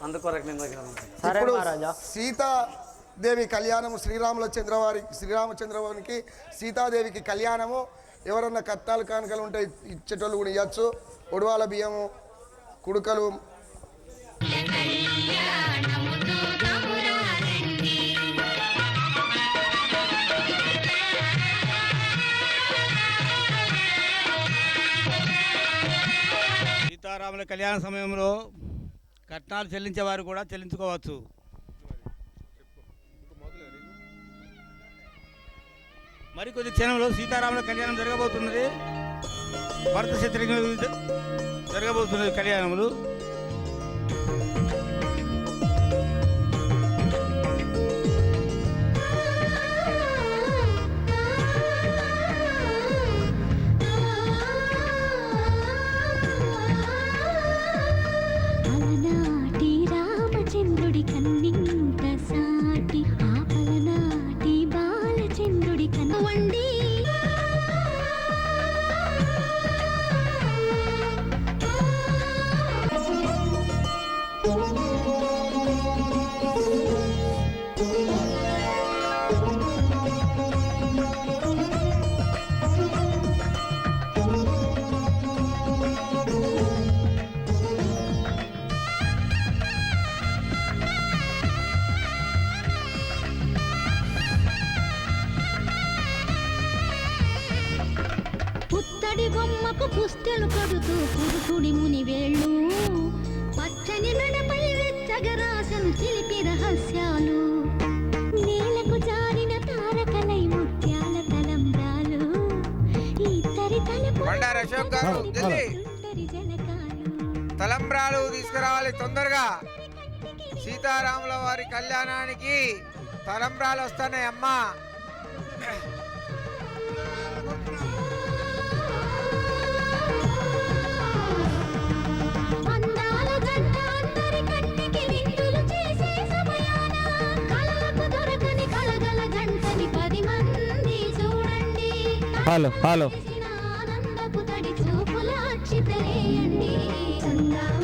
అందుకొరకు నేను దగ్గర సరే ఇప్పుడు మహారాజా సీతాదేవి కళ్యాణము శ్రీరామచంద్రవారికి సీతాదేవికి కళ్యాణము ఎవరన్నా కట్టాలు కానుకలు ఉంటే ఇచ్చేటోళ్ళు కూడా ఇవ్వచ్చు ఒడవాల బియ్యము కుడుకలు సీతారాముల కళ్యాణ సమయంలో కట్నాలు చెల్లించేవారు కూడా చెల్లించుకోవచ్చు. మరికొద్ది క్షణంలో సీతారాముల కళ్యాణం జరగబోతున్నది. భరత శత్రుఘ్నుల జరగబోతున్నది కళ్యాణములు. రామచంద్రుడి కన్నింత సాటి ఆపలనాటి బాలచంద్రుడి కన్వండి పుత్తడి బొమ్మకు పుస్తెలు కడుతూ పురుషుడి ముని వేళ్ళు పచ్చని నడపై వెచ్చగరాసను చిలిపి రహస్యాలు నేలకు జారిన తారకలై ముత్యాల తలంబ్రాలు ఇద్దరి తలంబ్రాలు తీసుకురావాలి తొందరగా. సీతారాముల వారి కళ్యాణానికి తలంబ్రాలు వస్తున్నాయి అమ్మా. అందాల గంట అందరి కంటికి హలో హలో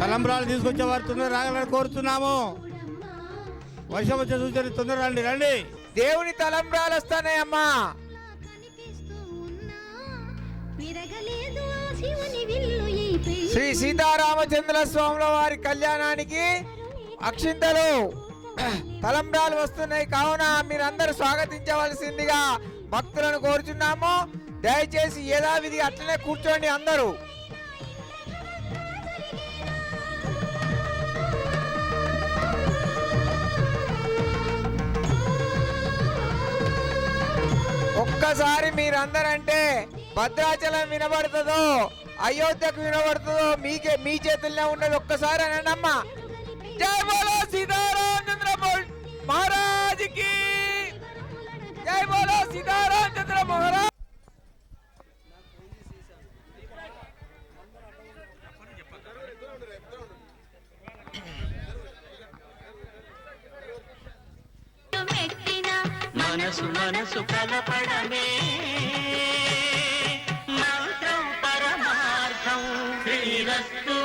తలంబ్రాలు తీసుకొచ్చే వారు తొందర రాగలని కోరుతున్నాము. వర్షం వచ్చే సూచన తొందర రండి రండి. దేవుని తలంబ్రాలు వస్తానయ్యమ్మా. శ్రీ సీతారామచంద్ర స్వాముల వారి కళ్యాణానికి అక్షింతలు తలంబ్రాలు వస్తున్నాయి కావున మీరందరూ స్వాగతించవలసిందిగా భక్తులను కోరుచున్నాము. దయచేసి యథావిధి అట్లనే కూర్చోండి అందరూ. ఒక్కసారి మీరందరంటే భద్రాచలం వినబడుతుందో అయోధ్యకు వినబడుతుందో మీ చేతుల్లో ఉన్నది. ఒక్కసారి అనండి అమ్మా. జై బోలో సీతారామచంద్ర మహారాజ్ కి జై బోలో సీతారామచంద్ర మహారాజ్. మనసు మనసు కలపడమే మంత్రం పరమార్థం. శ్రీరస్తు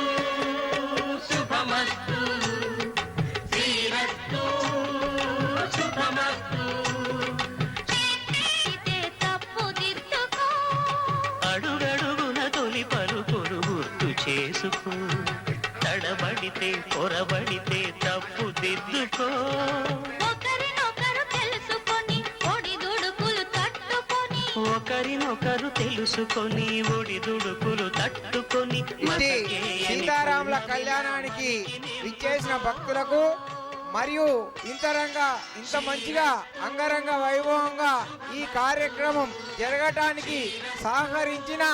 శుభమస్తు శ్రీరస్తు శుభమస్తు. అడుగడుగున తొలి పలుకులు గుర్తు చేసుకో. తడబడితే పొరబడితే తప్పు దిద్దుకో. ఒకరినొకరు తెలుసుకొని ఒడిదుడుకులు తట్టుకొని. సీతారాముల కళ్యాణానికి విచ్చేసిన భక్తులకు మరియు ఇంత మంచిగా అంగరంగ వైభవంగా ఈ కార్యక్రమం జరగటానికి సహకరించిన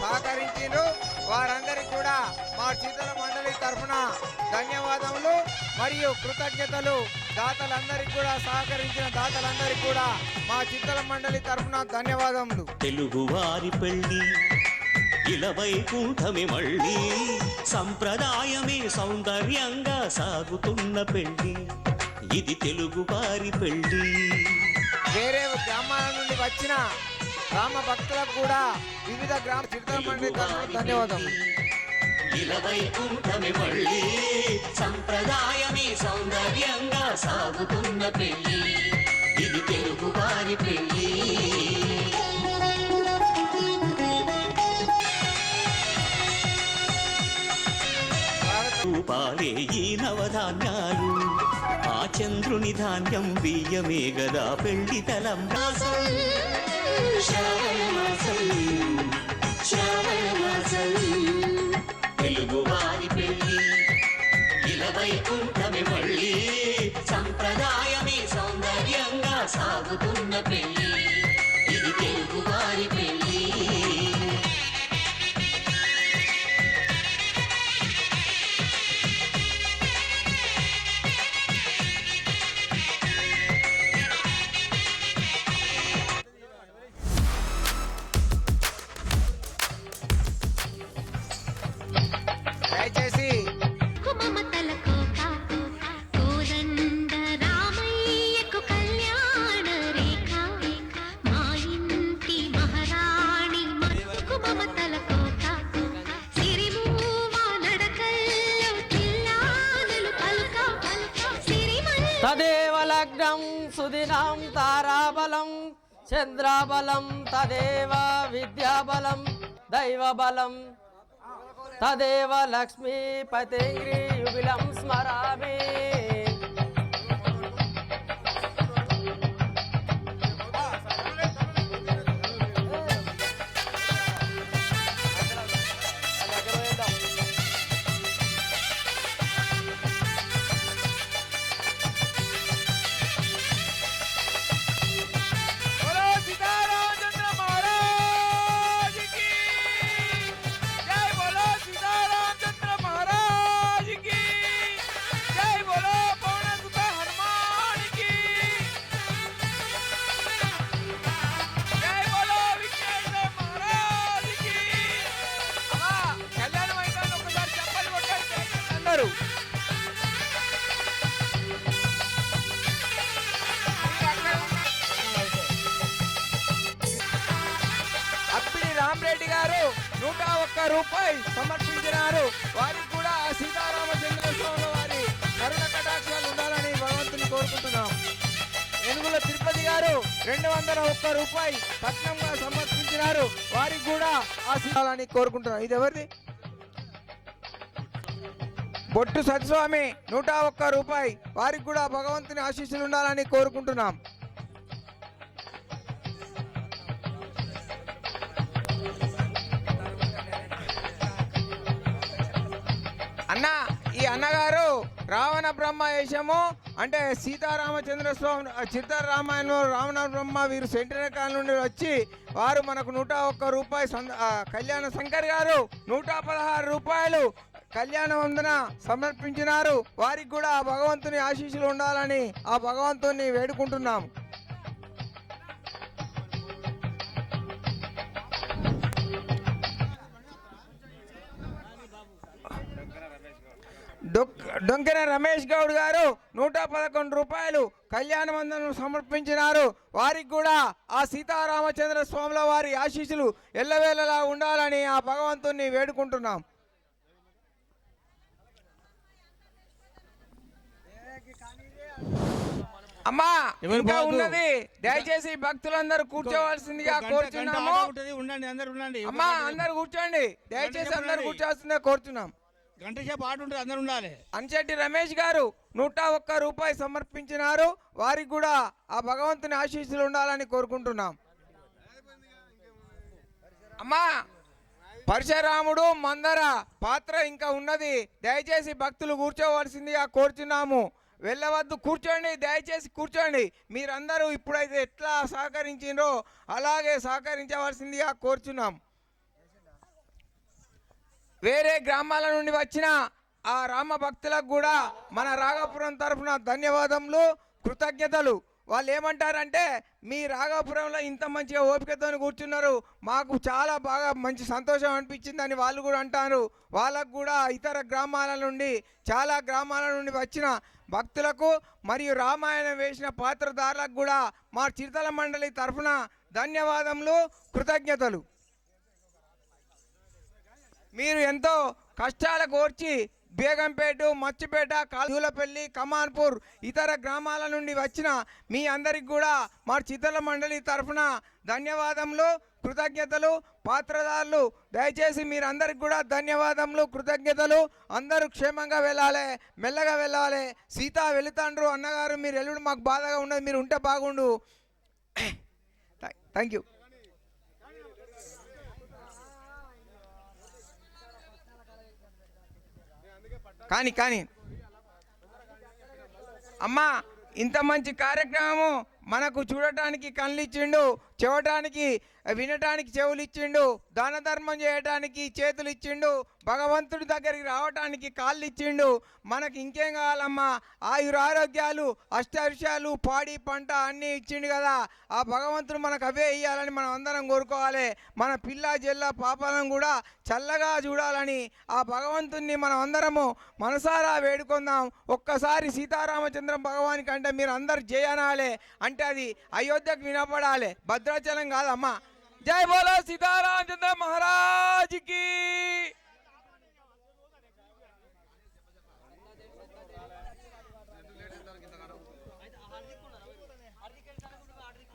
సహకరించారు వారందరికీ కూడా మా చిత్తల మండలి తరఫున ధన్యవాదములు మరియు కృతజ్ఞతలు. దాతలందరికీ కూడా సహకరించిన దాతలందరికీ కూడా మా చిత్తల మండలి తరఫున ధన్యవాదములు. తెలుగు వారి పెళ్లి ఇలవైకుంఠమే మళ్ళీ సంప్రదాయమే సౌందర్యంగా సాగుతున్న పెళ్లి. ఇది తెలుగు వారి పెళ్లి. వేరే గ్రామాల నుండి వచ్చిన గ్రామ భక్తులకు కూడా వివిధ గ్రామ చిత్తల మండలి తరఫున ధన్యవాదములు. ఇలవైకుంఠమే మళ్ళీ సంప్రదాయమే సౌందర్యంగా సాగుతున్న పెళ్లి. ఇది తెలుగు వారి పెళ్లి. రూపాలే ఈ నవధాన్యాలు ఆ చంద్రుని ధాన్యం బియ్యమే గదా పెళ్లి తలంబ్రాసం. తెలుగు వారి పెళ్లి ఇలవైకుంఠమే మళ్ళీ సంప్రదాయమే సౌందర్యంగా సాగుతున్న పెళ్లి. ఇది తెలుగు వారి పెళ్లి. దయచేసి తదేవ లగ్నం సుదినం తారాబలం చంద్రాబలం తదేవ విద్యాబలం దైవబలం తదేవ లక్ష్మీపతింగ్రి యుగిలం స్మరామి. జై బోలో రూపాయి సమర్పించినారు. వారికి కూడా ఆ సీతారామచంద్ర స్వామి వారి కరుణ కటాక్షాలు ఉండాలని భగవంతుని కోరుకుంటున్నాం. ఏనుగుల తిరుపతి గారు 201 రూపాయి కట్నంగా సమర్పించినారు. వారికి కూడా ఆ సీతాలని కోరుకుంటున్నాం. ఇది ఎవరిది? బొట్టు సత్స్వామి 101 రూపాయి. వారికి కూడా భగవంతుని ఆశీస్సులు ఉండాలని కోరుకుంటున్నాం. అన్న ఈ అన్నగారు రావణ బ్రహ్మ వేషము అంటే సీతారామచంద్ర స్వామి సీతారామాయణంలో రావణ బ్రహ్మ వీరు సెంటనకాల నుండి వచ్చి వారు మనకు 101 రూపాయి కళ్యాణ శంకర్ గారు 116 రూపాయలు కళ్యాణ వందన సమర్పించినారు. వారికి కూడా ఆ భగవంతుని ఆశీస్సులు ఉండాలని ఆ భగవంతుని వేడుకుంటున్నాము. డొంకెన రమేష్ గౌడ్ గారు 111 రూపాయలు కళ్యాణ వందనం సమర్పించినారు. వారికి కూడా ఆ సీతారామచంద్ర స్వాముల వారి ఆశీస్సులు ఎల్లవేళలా ఉండాలని ఆ భగవంతుని వేడుకుంటున్నాం. అమ్మా ఇంకా ఉన్నది, దయచేసి భక్తులందరూ కూర్చోవలసిందిగా కోరుచున్నాము. అమ్మా అందరు కూర్చోండి, దయచేసి అందరు కూర్చోవలసిందిగా కోరుచున్నాం. గంట సేపు ఆట ఉంటుంది, అందరు ఉండాలి. అంచెట్టి రమేష్ గారు 101 రూపాయి సమర్పించినారు. వారికి కూడా ఆ భగవంతుని ఆశీస్సులు ఉండాలని కోరుకుంటున్నాం. అమ్మా పరశురాముడు మందర పాత్ర ఇంకా ఉన్నది, దయచేసి భక్తులు కూర్చోవలసిందిగా కోరుచున్నాము. వెళ్ళవద్దు, కూర్చోండి, దయచేసి కూర్చోండి. మీరందరూ ఇప్పుడైతే ఎట్లా సహకరించిండ్రో అలాగే సహకరించవలసిందిగా కోరుచున్నాం. వేరే గ్రామాల నుండి వచ్చిన ఆ రామ భక్తులకు కూడా మన రాఘాపురం తరఫున ధన్యవాదములు, కృతజ్ఞతలు. వాళ్ళు ఏమంటారంటే మీ రాఘాపురంలో ఇంత మంచిగా ఓపికతో కూర్చున్నారు, మాకు చాలా బాగా మంచి సంతోషం అనిపించిందని వాళ్ళు కూడా అంటారు. వాళ్ళకు కూడా ఇతర గ్రామాల నుండి చాలా గ్రామాల నుండి వచ్చిన భక్తులకు మరియు రామాయణం వేసిన పాత్రధారులకు కూడా మా చిరుతల మండలి తరఫున ధన్యవాదములు, కృతజ్ఞతలు. మీరు ఎంతో కష్టాలకు ఓర్చి బేగంపేట, మచ్చిపేట, కాజూలపల్లి, కమాన్పూర్ ఇతర గ్రామాల నుండి వచ్చిన మీ అందరికి కూడా మా చిత్తల మండలి తరఫున ధన్యవాదములు, కృతజ్ఞతలు. పాత్రదారులు దయచేసి మీరందరికి కూడా ధన్యవాదములు, కృతజ్ఞతలు. అందరూ క్షేమంగా వెళ్ళాలి, మెల్లగా వెళ్ళాలి. సీత వెళుతాండ్రు అన్నగారు, మీరు వెళ్ళడం మాకు బాధగా ఉన్నది, మీరు ఉంటే బాగుండు. Thank you. కానీ అమ్మా ఇంత మంచి కార్యక్రమము మనకు చూడటానికి కళ్ళు ఇచ్చిండు, చూడటానికి వినటానికి చెవులు ఇచ్చిండు, దాన ధర్మం చేయటానికి చేతులు ఇచ్చిండు, భగవంతుడి దగ్గరికి రావటానికి కాళ్ళు ఇచ్చిండు. మనకి ఇంకేం కావాలమ్మా? ఆయురారోగ్యాలు, అష్టవిషయాలు, పాడి పంట అన్నీ ఇచ్చిండు కదా. ఆ భగవంతుడు మనకు అవే ఇవ్వాలని మనం అందరం కోరుకోవాలి. మన పిల్ల జల్ల పాపాలను కూడా చల్లగా చూడాలని ఆ భగవంతుణ్ణి మనం అందరము మనసారా వేడుకుందాం. ఒక్కసారి సీతారామచంద్ర భగవాన్ కంటే మీరు అందరు జయనాలే అంటే అది అయోధ్యకు వినపడాలి, భద్రాచలం కాదమ్మా. జై బోలో సీతారామచంద్ర మహారాజ్కి.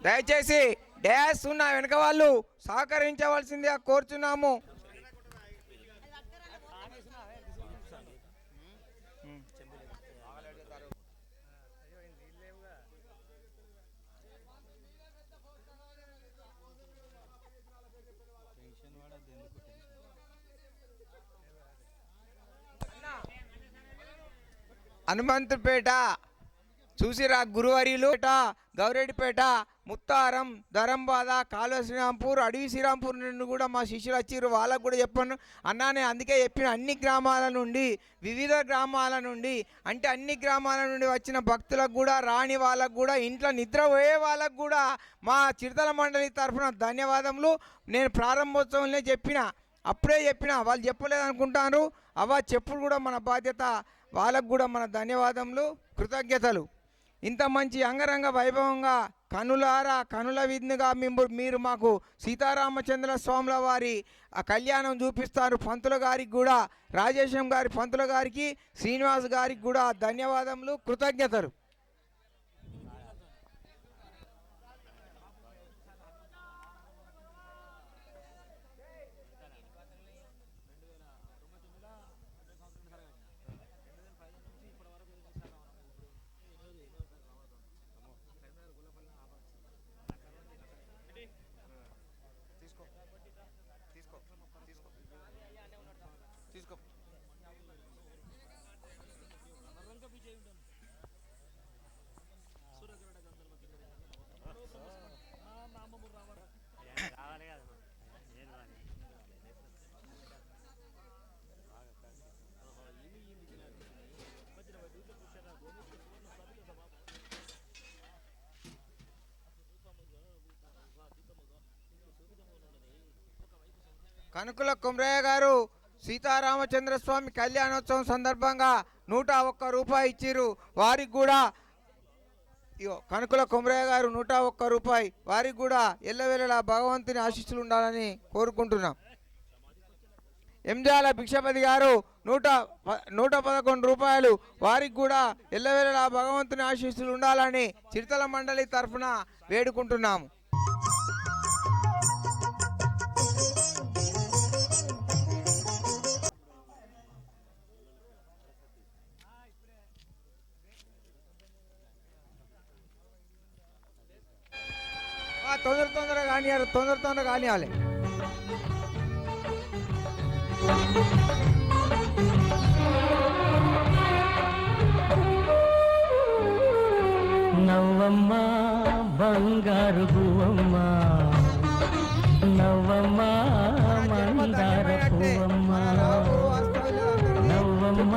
దయచేసి డ్యాస్ ఉన్న వెనక వాళ్ళు సహకరించవలసిందిగా కోరుచున్నాము. హనుమంతుపేట చూసిరా గురువారీలు, గౌరెడ్డిపేట, ముత్తారం, ధరంబాద, కాలువ శ్రీరాంపూర్, అడవి శ్రీరాంపూర్ నుండి కూడా మా శిష్యులు వచ్చారు. వాళ్ళకు కూడా చెప్పాను అన్నానే, అందుకే చెప్పిన అన్ని గ్రామాల నుండి, వివిధ గ్రామాల నుండి అంటే అన్ని గ్రామాల నుండి వచ్చిన భక్తులకు కూడా, రాని వాళ్ళకు కూడా, ఇంట్లో నిద్రపోయే వాళ్ళకు కూడా మా చిరుతల మండలి తరఫున ధన్యవాదములు. నేను ప్రారంభోత్సవంలో అప్పుడే చెప్పిన, వాళ్ళు చెప్పలేదు అనుకుంటారు. చెప్పుడు కూడా మన బాధ్యత. వాళ్ళకు కూడా మన ధన్యవాదములు, కృతజ్ఞతలు. ఇంత మంచి అంగరంగ వైభవంగా కనుల విందుగా మీరు మాకు సీతారామచంద్ర స్వాముల వారి ఆ కళ్యాణం చూపిస్తారు. పంతుల గారికి కూడా, రాజేశం గారి పంతుల గారికి, శ్రీనివాస్ గారికి కూడా ధన్యవాదములు, కృతజ్ఞతలు. కనుకుల కుమ్రయ్య గారు సీతారామచంద్ర స్వామి కళ్యాణోత్సవం సందర్భంగా 101 రూపాయి ఇచ్చిర్రు. వారికి కూడా కనుకుల కుమ్రయ్య గారు 101 రూపాయి, వారికి కూడా ఎల్లవేళలా భగవంతుని ఆశీస్సులు ఉండాలని కోరుకుంటున్నాం. ఎంజాల భిక్షపతి గారు 111 రూపాయలు, వారికి కూడా ఎల్లవేళలా భగవంతుని ఆశీస్సులు ఉండాలని చిరుతల మండలి తరఫున వేడుకుంటున్నాము. తొందరగా కానియాలి. నవ్వమ్మ బంగారు గువ్వమ్మ, నవ్వమ్మ మందార పువ్వమ్మ, నవ్వమ్మ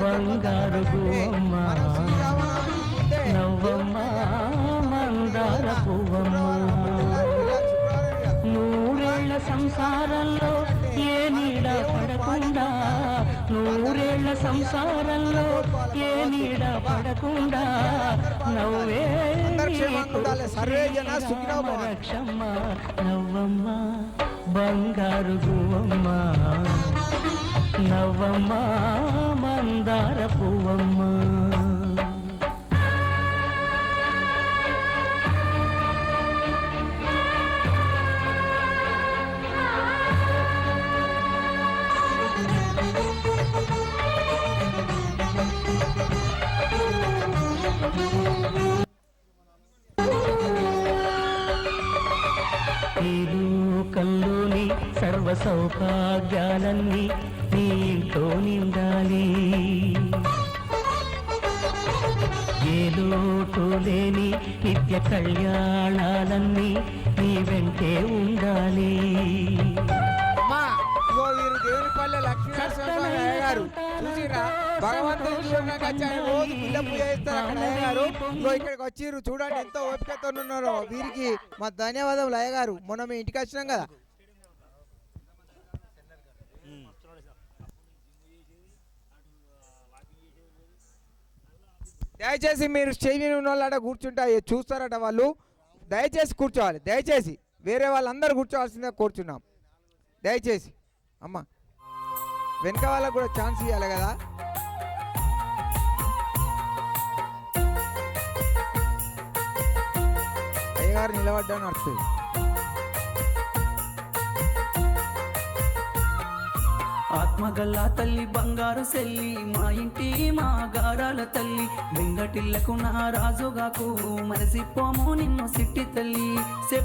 బంగారు గువ్వమ్మ, నవ్వమ్మ మందార పువ్వమ్మ. నూరేళ్ల సంసారంలో ఏ నీడ పడకుండా, నూరేళ్ల సంసారంలో ఏ నీడ పడకుండా నవ్వే రక్షమ్మ, నవ్వమ్మ బంగారు గువ్వమ్మ, నవ్వమ్మ మందార పువ్వమ్మ. కల్లోని సర్వ సౌభాగ్యాలన్నీ నీ ఇంట్లో నిండాలి, ఏ లోటు లేని నిత్య కళ్యాణాలన్నీ నీ వెంటే ఉండాలి. వీరు దేవునిపల్లె లక్ష్మీనరసింహస్వామి గారు చూసిరా, భగవంతుని రోజు పూజ చేస్తారు అక్కడ అయ్యగారు. ఇక్కడికి వచ్చిర్రు, చూడండి ఎంతో ఓపికతో ఉన్నారు. వీరికి మా ధన్యవాదములు అయ్యగారు. మొన్న మీ ఇంటికి వచ్చినాం కదా. దయచేసి మీరు స్టేజ్ ఉన్న వాళ్ళు కూర్చుంటా చూస్తారట వాళ్ళు, దయచేసి కూర్చోవాలి. దయచేసి వేరే వాళ్ళందరూ కూర్చోవాల్సిందే కూర్చున్నాం. దయచేసి అమ్మ వెనక వాళ్ళకు కూడా ఛాన్స్ ఇవ్వాలి కదా. అయ్యగారు నిలబడ్డా నడుస్తుంది. ఆత్మగల్లా తల్లి బంగారు సెల్లి, మా ఇంటి మా గారాల తల్లి, వెంగటిల్లకు నా రాజుగాకు మనసిపోము నిన్ను సిట్టి తల్లి.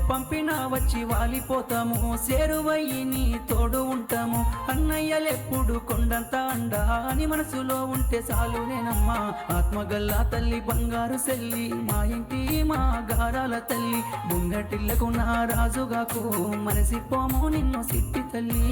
పంపినా వచ్చి వాలిపోతాము, సేరువయ్యి నీ తోడు ఉంటాము. అన్నయ్యలెప్పుడు కొండంత అండా అని మనసులో ఉంటే చాలు నేనమ్మా. ఆత్మగల్లా తల్లి బంగారు సెల్లి, మా ఇంటి మా గారాల తల్లి, వెంగటిల్లకు నా రాజుగాకు మనసిపోము నిన్ను సిట్టి తల్లి.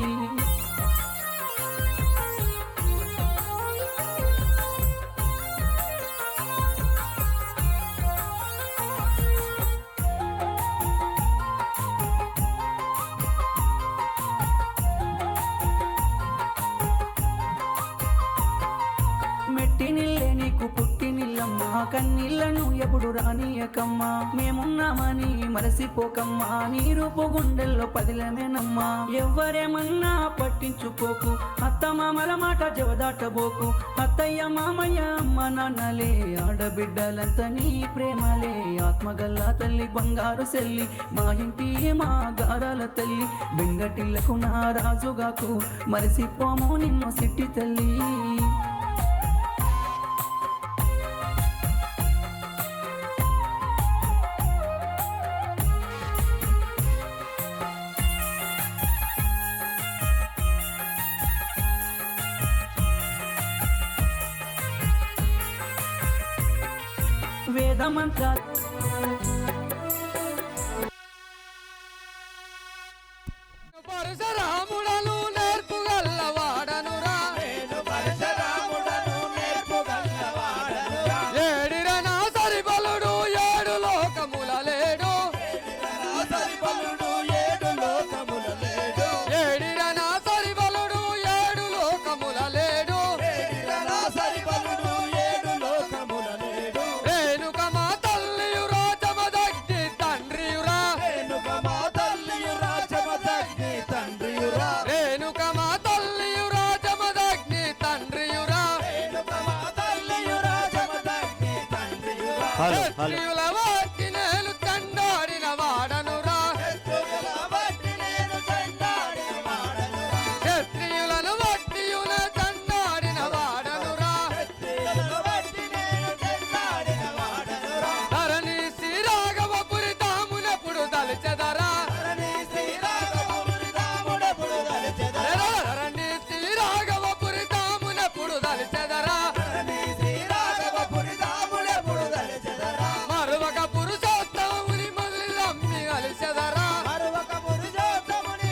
కన్నీళ్లను ఎప్పుడు రానియకమ్మా మేమున్నామని మరసిపోకమ్మా నీ రూపు గుండెల్లో పదిలమేనమ్మా ఎవ్వరేమన్నా పట్టించుకోకు అత్త మామల మాట జవదాటబోకు అత్తయ్య మామయ్య అమ్మ నాన్నలే ఆడబిడ్డలంతా నీ ప్రేమలే ఆత్మగల్లా తల్లి బంగారు సెల్లి మా ఇంటి మా గారాల తల్లి బెంగటిల్లకు నా రాజుగాకు మరసిపోము నిన్ను సిట్టి తల్లి వేదమంత్రాలు పరశురాముడను నేర్పుగల్లవాడనురా ఏడిర నా సరిబలుడు ఏడు లోకముల లేడు ఏడిర నా సరిబలుడు ఏడు లోకముల లేడు రేణుక మా తల్లియురా జమదగ్ని తండ్రియురా రేణుక మా తల్లియురా జమదగ్ని తండ్రియురా క్షత్రియుల వాటి నేను చండాడిన వాడనురా క్షత్రియులను వట్టియున చండాడిన వాడనురా ధరణి శ్రీరాఘవపురి తామునప్పుడు దలిచెదరా ధరణి శ్రీరాఘవపురి తామునప్పుడు దలిచెదరా మరొక పురుషోత్తముని మొదలు నమ్మి కలిసెదరా మరొక పురుషోత్తముని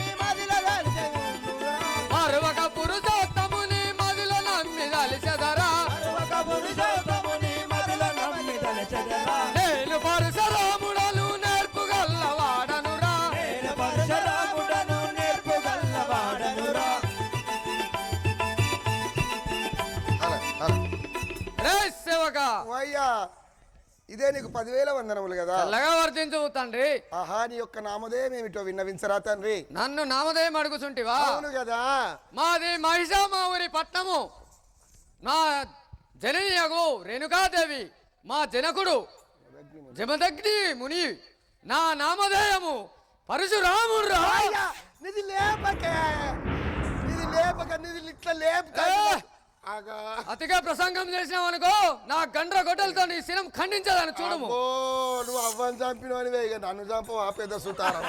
మొదలు నమ్మి కలిసెదరా నేను పరశురాముడను నేర్పుగల్లవాడనురా రే సేవక అయ్యా ఇదే నీకు 10,000 వందనములు కదా చల్లగా వర్తించు తండ్రి ఆహా నీ యొక్క నామధేయం ఏమిటో విన్నవించరా తండ్రి నన్ను నామధేయం అడుగుచుంటివా అవును కదా మాది మహిషామావురి పట్నము నా జననీయగు రేణుకాదేవి మా జనకుడు జమదగ్ని ముని నా నామధేయము పరశురాముడు నిధి లేపకే నిధి ఇట్లా లేపుతా అతిగా ప్రసంగం చేసినావు అనుకో నా గండ్ర గొడ్డలతో నీ శిరం ఖండించదని చూడము నువ్వు అవ్వని చంపినవనివే ఇక నన్ను చంపవు ఆ పెద్ద సుతారం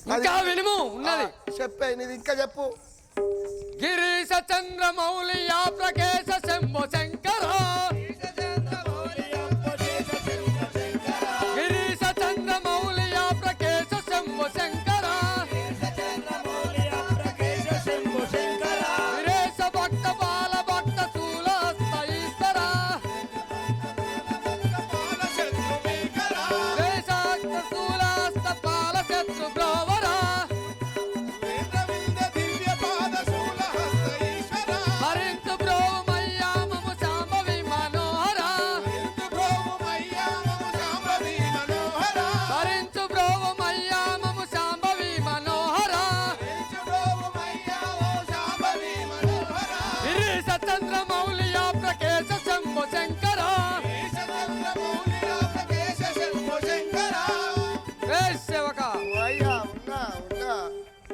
ఇంకా వినుము ఉన్నది చెప్పే నీది ఇంకా చెప్పు గిరీశ చంద్ర మౌలియా ప్రకేశ శంభో శంకర గిరీశ చంద్ర మౌలియా ప్రకేశ శంభో శంకర వీరేశ భక్త బాల భక్త శూలహస్త ఈశ్వర వీరేశాస్త శూలహస్త పాల శత్రు బ్రోవర హరింతు బ్రోమయ్యా మము శాంభవి మనోహర హరింతు బ్రోమయ్యా మము శాంభవి మనోహర గిరీశ చంద్ర మౌలియా ప్రకేశ శంభో శంకర సేవక అయ్యా ఉన్నా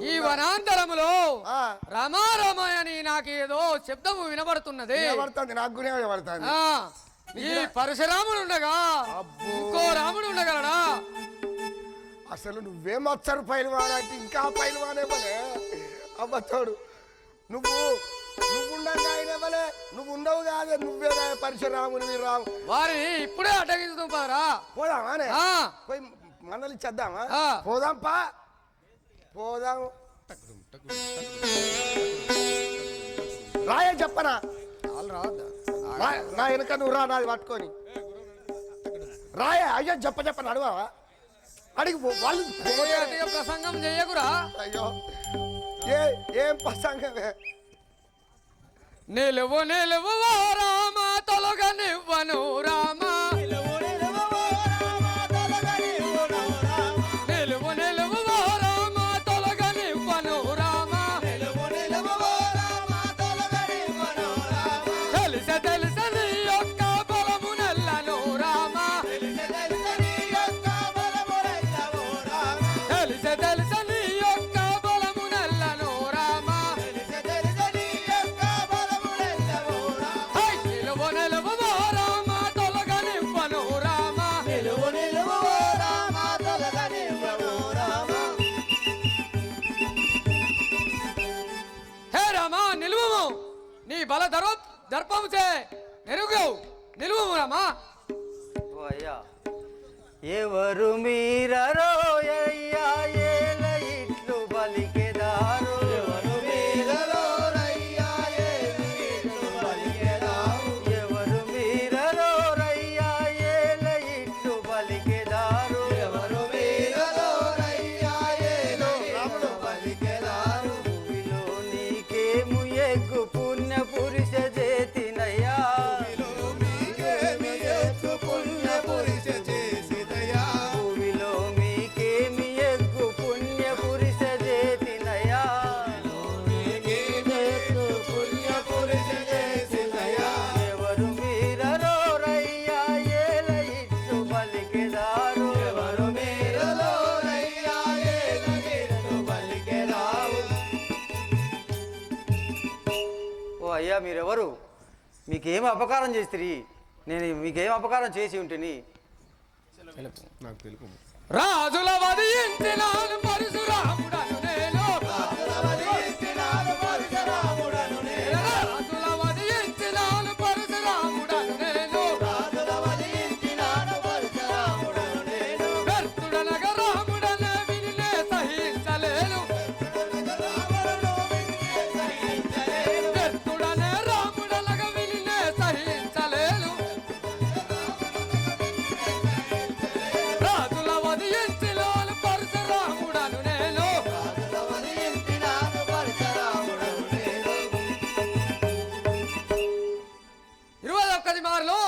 ఈ వనాంతరములో రమారమయని నాకేదో శబ్దము వినబడుతున్నది వినబడుతుంది నాకు కూడా వినబడుతుంది ఆ, ఈ పరశురాముడు ఉండగా ఇంకో రాముడు ఉండగలడా అసలు నువ్వేం వచ్చారు పైలవానంటే ఇంకా పైలవానే బలే అబ్బతోడు నువ్వు ఉండగా ఆయన బలే నువ్వు ఉండవు కాదే నువ్వే పరశురాముని రాము వారి ఇప్పుడే అడ్డగించుతూ పదరా పోదామానే ఆ. పోయి మనల్ని చేద్దామా ఆ. పోదాం పోదాం రాయ చెప్పనా నా వెనక నువ్వు రా నాది పట్టుకొని రాయ అయ్యో చెప్పని అడుగువా అడిగి వాళ్ళు గట్టిగా ప్రసంగం చెయ్యకురా అయ్యో ఏం ప్రసంగమే నిలువు నిలువు రామాతో తొలగనివ్వను రామా నిలువు నిలువు రామా తొలగనివ్వను రామా తెలిసే తెలిసే నీ యొక్క బలమునెల్లను రామా తెలిసే తెలిసే నీ యొక్క బలమునెల్లను రామా హై నిలువు నిలువు రామా తొలగనివ్వను రామా హే రామా నిలువు నీ బల దర్పము చే నిలువు రామా ఓ అయ్యా ఎవరు మీరరో అయ్యా ఏల ఇట్లు బలికెదారు ఎవరు మీరరో రయ్యా ఏల ఇట్లు బలికెదారు భూమిలో నీకేము ఎగ్గు పుణ్య పురుష చేతినయ్యా భూమిలో మీకేమి ఎగ్గు పుణ్య పురుష చేతినయ్యా ఎవరు మీరరో రయ్యా ఏల ఇట్లు బలికెదారు ఓ అయ్యా మీరెవరు మీకేం అపకారం చేస్తుంది నేను మీకేం అపకారం చేసి ఉంటేని నాకు తెలుపు రాజుల వధించినాను పరశురాముడను నేను రాజుల వధించినాను పరశురాముడను నేను వ్యర్థుడనగ రాముడనే వినినే సహించలేను వ్యర్థుడనే రాముడనగ వినినే సహించలేను రాజుల వధించినాను పరశురాముడను నేను 21 మార్లు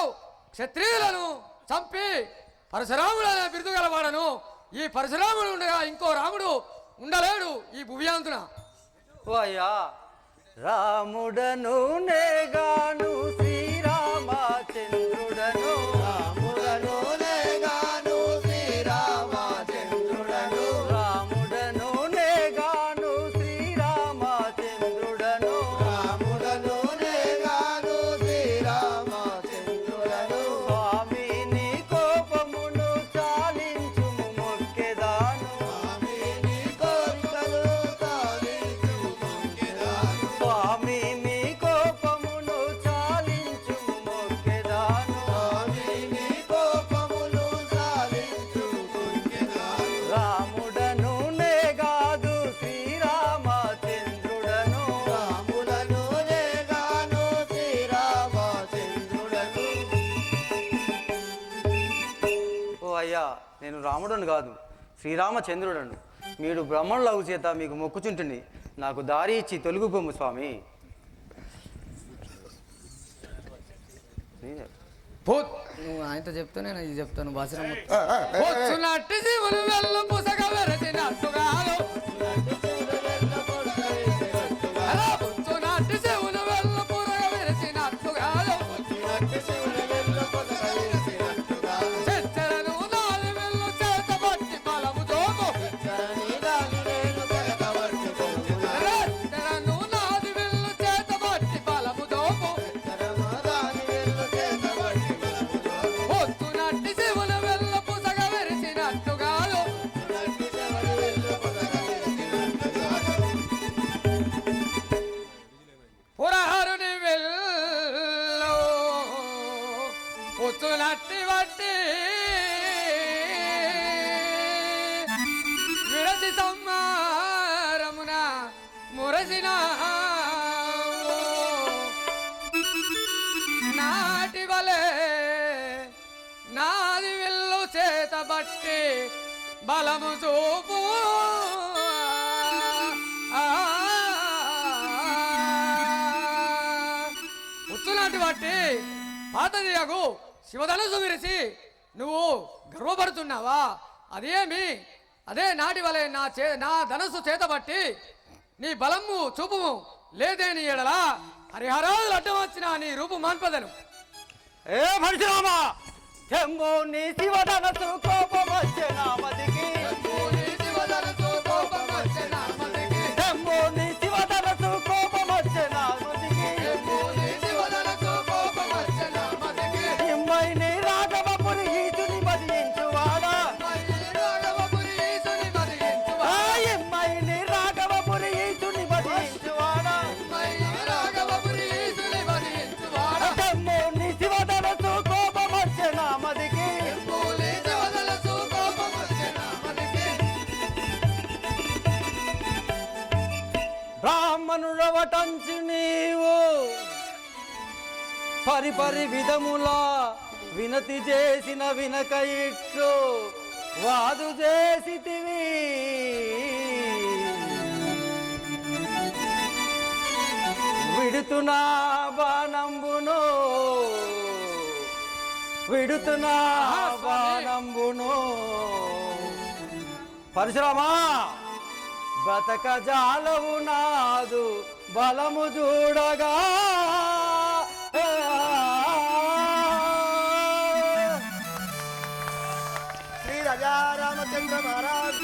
క్షత్రియులను చంపి పరశురాముడు అనే బిరుదు గలవాడను. ఈ పరశురాముడు ఉండగా ఇంకో రాముడు ఉండలేడు ఈ భువ్యాంతున. ఓ అయ్యా రాముడను నేగాను శ్రీరామచంద్రుడను రాముడను నేగాను శ్రీరామచంద్రుడను రాముడను నేగాను శ్రీరామచంద్రుడను రాముడను నేగాను శ్రీరామచంద్రుడను స్వామి నీ కోపమును చాలించుము మొక్కెదాను స్వామి నీ కోరికలు చాలించుము మొక్కెదాను స్వామి నీ కోపమును చాలించుము మొక్కెదాను స్వామి నీ కోపమును చాలించుము మొక్కెదాను రాముడను నేగాదు శ్రీరామచంద్రుడను రాముడను నేగాను శ్రీరామచంద్రుడను. ఓ అయ్యా నేను రాముడను కాదు శ్రీరామచంద్రుడను. మీరు బ్రహ్మణులగు చేత మీకు మొక్కుచుంటుంది నాకు దారి ఇచ్చి తొలుగుపోము స్వామి. నువ్వు ఆయనతో చెప్తే నేను ఇది చెప్తాను భాషను వచ్చునట్టి శివులు వెళ్ళు పుసగ వెరసినట్టుగాను వచ్చునట్టి శివులు వెళ్ళు పుసగ వెరసినట్టుగాను చెచ్చరను నాది వెళ్ళు చేత పట్టి బలము జోము చెచ్చరను నాది వెళ్ళు చేత పట్టి బలము జోము పొద్దునట్టి శివులు వెళ్ళ పుసగ వెరిసినట్టుగాను పురహరుని వెళ్ళు పొద్దునట్టి వట్టి విడచి సంహారమున మురసిన నాటి వలే నాది విల్లు చేత బట్టి బలము చూపు ఉచ్చునాటి బట్టి పాతదియగు శివధనుసు విరిసి నువ్వు గర్వపడుతున్నావా? అదేమి? అదే నాటి వలె నా ధనుసు చేతబట్టి నీ బలము చూపుము లేదేని ఎడలా హరిహరాదులు అడ్డం వచ్చిన నీ రూపు మాన్పదను. ఏ పరశురామా, తెమ్మో నీ శివధనసు కోపం వచ్చెనా మదికి, తెమ్మో నీ శివధనసు కోపం వచ్చెనా మదికి, ఇమ్మై నీ రాఘవపురి ఈశుని మదించువాడా, ఇమ్మై నీ రాఘవపురి ఈశుని మదించువాడా, తెమ్మో నీ శివధనసు కోపం వచ్చెనా మదికి, బ్రాహ్మణుడవటంచి నీవు పరిపరి విధములా వినతి చేసిన వినక ఇట్లు వాదు చేసితివి. విడుతున్నా బాణంబును, విడుతున్నా బాణంబును. పరశురామా, బతక జాలవు నాదు బలము చూడగా, శ్రీ రాజా రామచంద్ర మహారాజ్.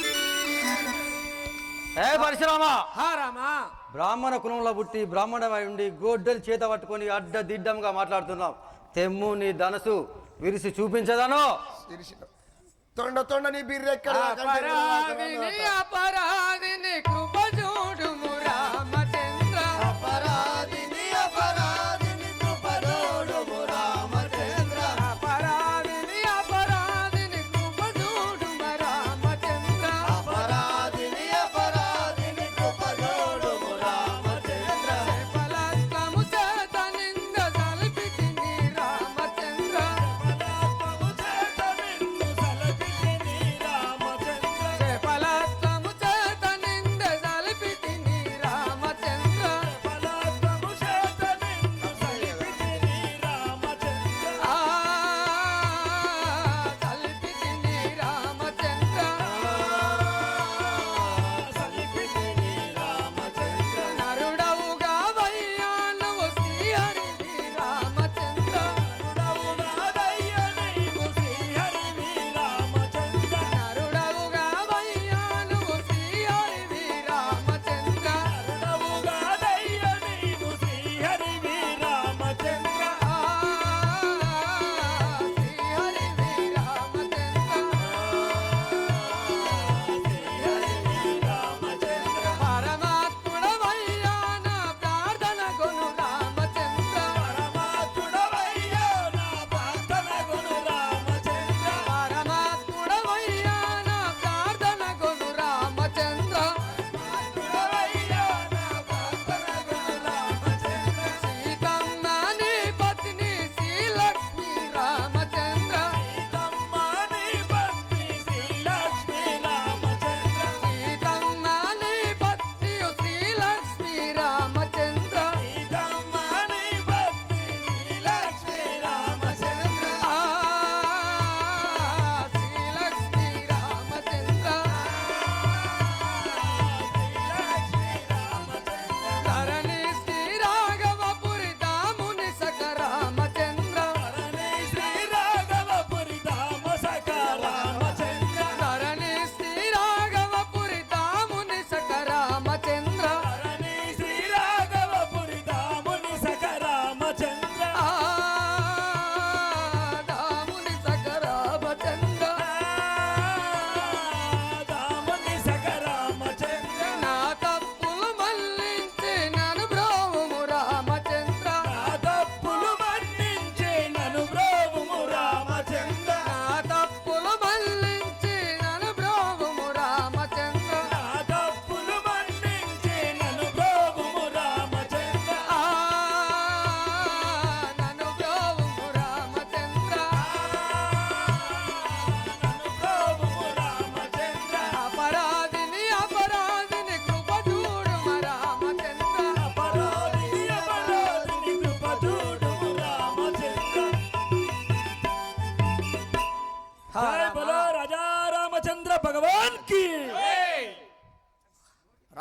ఏ పరశురామా, హా రామా, బ్రాహ్మణ కులంలో పుట్టి బ్రాహ్మణమై ఉండి గొడ్డలు చేత పట్టుకొని అడ్డదిడ్డంగా మాట్లాడుతున్నావు. తెమ్ము నీ ధనసు విరిసి చూపించదను. తొండ తొండ నీ బిర్రెక్కడ అపరాధిని కృప చూడుము రామచంద్ర, అపరాధిని అపరాధిని కృప చూడుము రామచంద్ర, అపరాధిని కృప చూడుము రామచంద్ర, అపరాధిని కృప చూడుము రామచంద్ర, బలత్వము చేత నింద సల్పితిని రామచంద్ర, బలత్వము చేత నింద సల్పితిని రామచంద్ర,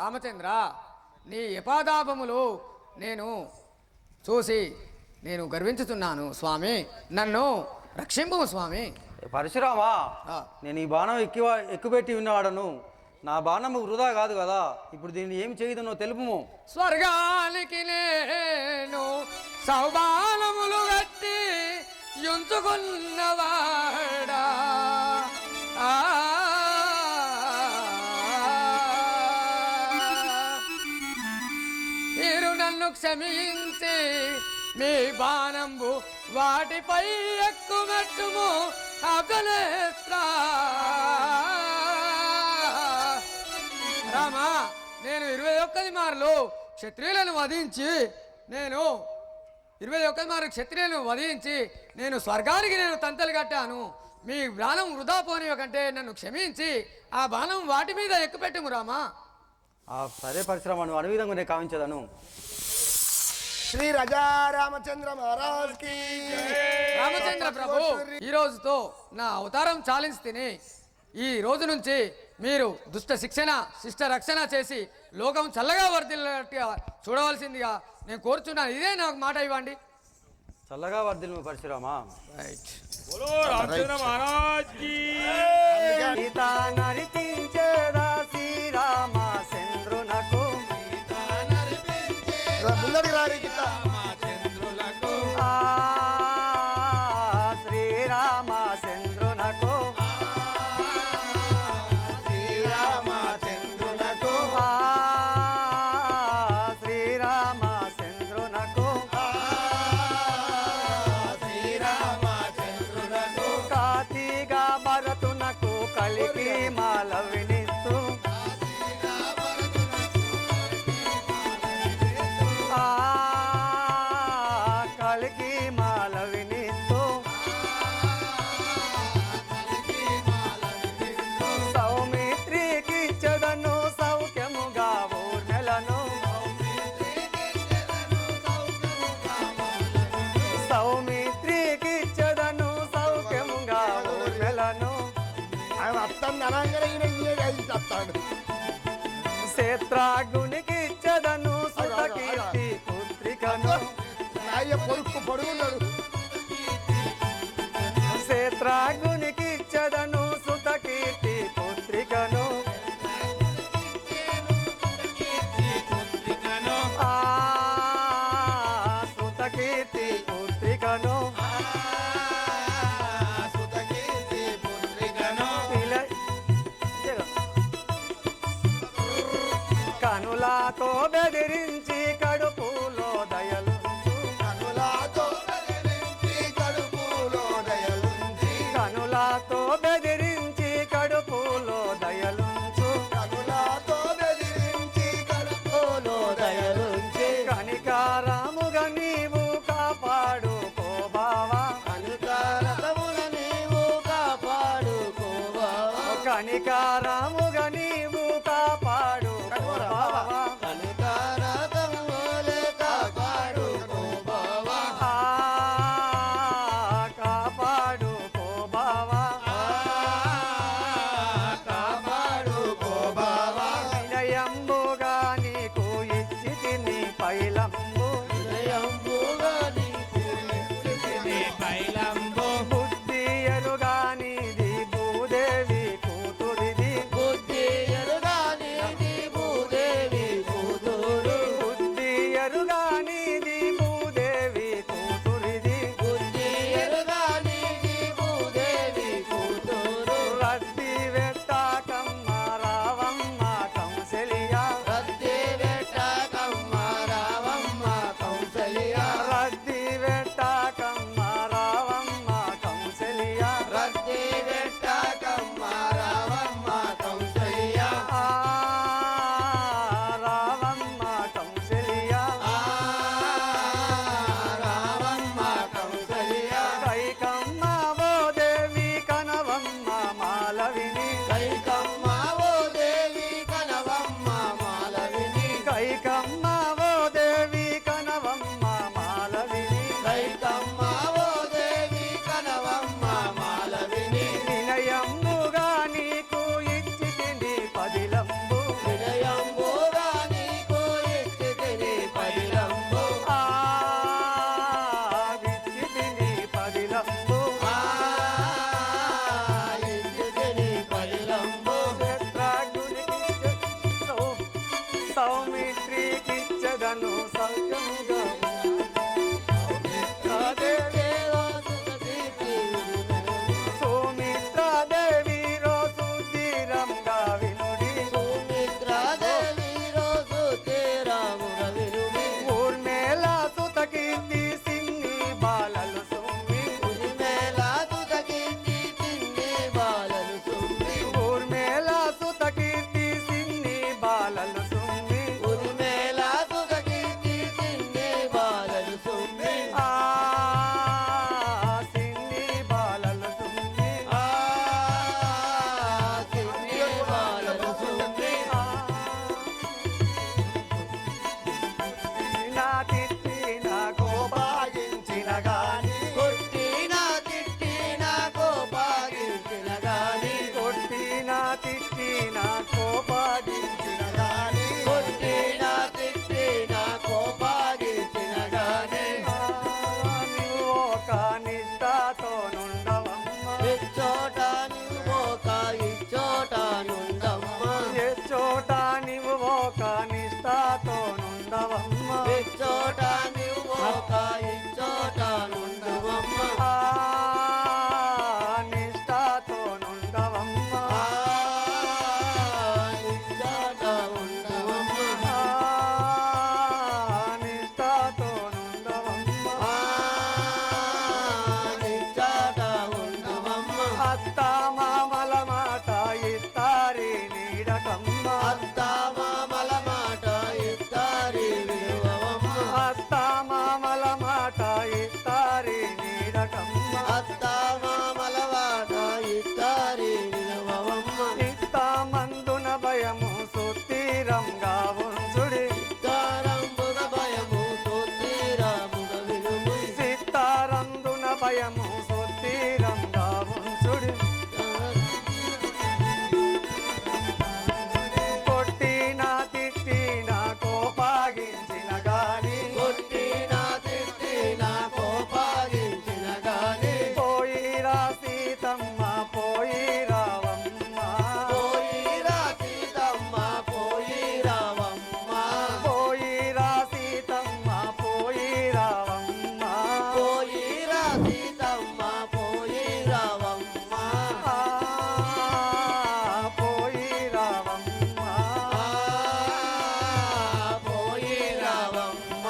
రామచంద్ర, నీ యపాదాపములు నేను చూసి నేను గర్వించుతున్నాను స్వామి, నన్ను రక్షింపు స్వామి. పరశురామా, నేను ఈ బాణం ఎక్కుపెట్టి ఉన్నవాడను. నా బాణము వృధా కాదు కదా, ఇప్పుడు దీన్ని ఏమి చేయదునో తెలుపుము. స్వర్గానికి నేను సౌబాలములు గట్టి యుంచుకున్నవాడా, మీరు నన్ను క్షమించి మీ బాణంబు వాటిపై ఎక్కుమెట్టుము అగనేత్రా. రామా, నేను 21 మార్లు క్షత్రియులను వధించి నేను స్వర్గానికి నేను తంతలు కట్టాను. మీ బాణం వృధా పోనివ్వకంటే నన్ను క్షమించి ఆ బాణం వాటి మీద ఎక్కుపెట్టుము రామా. సరే పరశురామ, నువ్వు అను విధంగా నేను కావించదను. శ్రీ రజా రామచంద్ర మహారాజ్ కి రామచంద్ర ప్రభు, ఈ రోజుతో నా అవతారం చాలించి తిని ఈ రోజు నుంచి మీరు దుష్ట శిక్షణ శిష్ట రక్షణ చేసి లోకం చల్లగా వర్ధిల్లినట్టుగా చూడవలసిందిగా నేను కోరుచున్నాను. ఇదే నాకు మాట ఇవ్వండి. చల్లగా వర్ధిల్లు పరశురామ. బోలో రామచంద్ర మహారాజ్ కి సీతా నరిపించేదా శ్రీరామచంద్రునకు, ముందడి రారి గిట్ట శ్రీరామచంద్రునకు కాతిగా భరతునకు కలిపి మాలవినిస్తూ కలికి మాలవినిస్తూ సౌమిత్రికి చెదను సౌఖ్యముగా ఊర్మెలను, సౌమిత్రికి చెదను సౌఖ్యముగా ఊర్మెలను, ఆయన అత్తంది అనగానే చెప్తాడు. క్షేత్రాగునికి చెదను సుతకీర్తి పుత్రికను, అయ్య పొరుక్కు పొడుగున్నాడు. క్షేత్రాగునికి చెదను సుతకీర్తి పుత్రికను, సుతకీర్తి పుత్రికను, కనులాతో బెదిరించి కడుపులో దయలుంచు, కనులాతో బెదిరించి కడుపులో దయలుంచి, కనులాతో బెదిరించి కడుపులో దయలుంచు, కనులాతో బెదిరించి కడుపులో దయలుంచి, కనికారాముగా నీవు కాపాడుకో బావా, కనుకారముగా నీవు కాపాడుకోవా, కనికారాముగా నీవు కాపాడుకో బావా, కనుకారములే కాపాడుకోవా, కాపాడుకో బావా, కాపాడుకోవా, వినయంబుగా నీకు ఇచ్చి తిని పైలంబు, వినయంబుగా నీకు ఇచ్చితిని పైలంబు, బుద్ధి ఎరుగానిది భూదేవి కూతురిది, అత్త మామల మాట ఇస్తారి నీడకమ్మ అత్త మామల మాట ఇస్తారి విలువమ్మ అత్త మామల మాట ఇస్తారి నీడకమ్మ అత్త మామల మాట ఇస్తారి విలువమ్మ ఇత్తా మందున భయము సుతీరంగా ఉంచుడి తారంబున భయము తోతిరాముగ విలుము సిత్తారందున భయము సుతీరంగా ఉంచుడి కొట్టినా తిట్టినా కోపాగించిన గాని కొట్టినా తిట్టినా కోపాగించిన గాని పోయిరా సీతమ్మ పోయి రావమ్మ పోయిరా సీతమ్మ పోయి రావమ్మ పోయిరా సీతమ్మ పోయి రావమ్మ పోయిరా సీతమ్మ పోయి రావమ్మ పోయి రావమ్మ పోయి రావమ్మ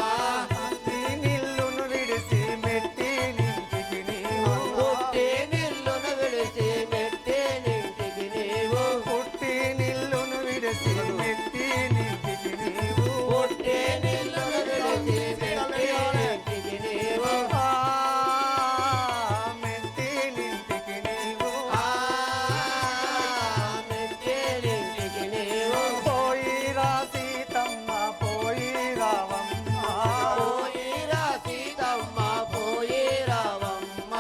నిల్లును విడిసి మెట్టి నింటికి నీవు పుట్టి నిల్లును విడిచి మెట్టి నింటికి నీవు పుట్టి నిల్లును విడిసి మెట్టి నింటికి నీవు పుట్టి నిల్లును విడిచి మెట్టి నింటికి నీవు మెట్టి నింటికి నీవు మెట్టి నింటికి నీవు పోయిరా సీతమ్మ పోయి రావమ్మ పోయిరా సీతమ్మ పోయి రావమ్మ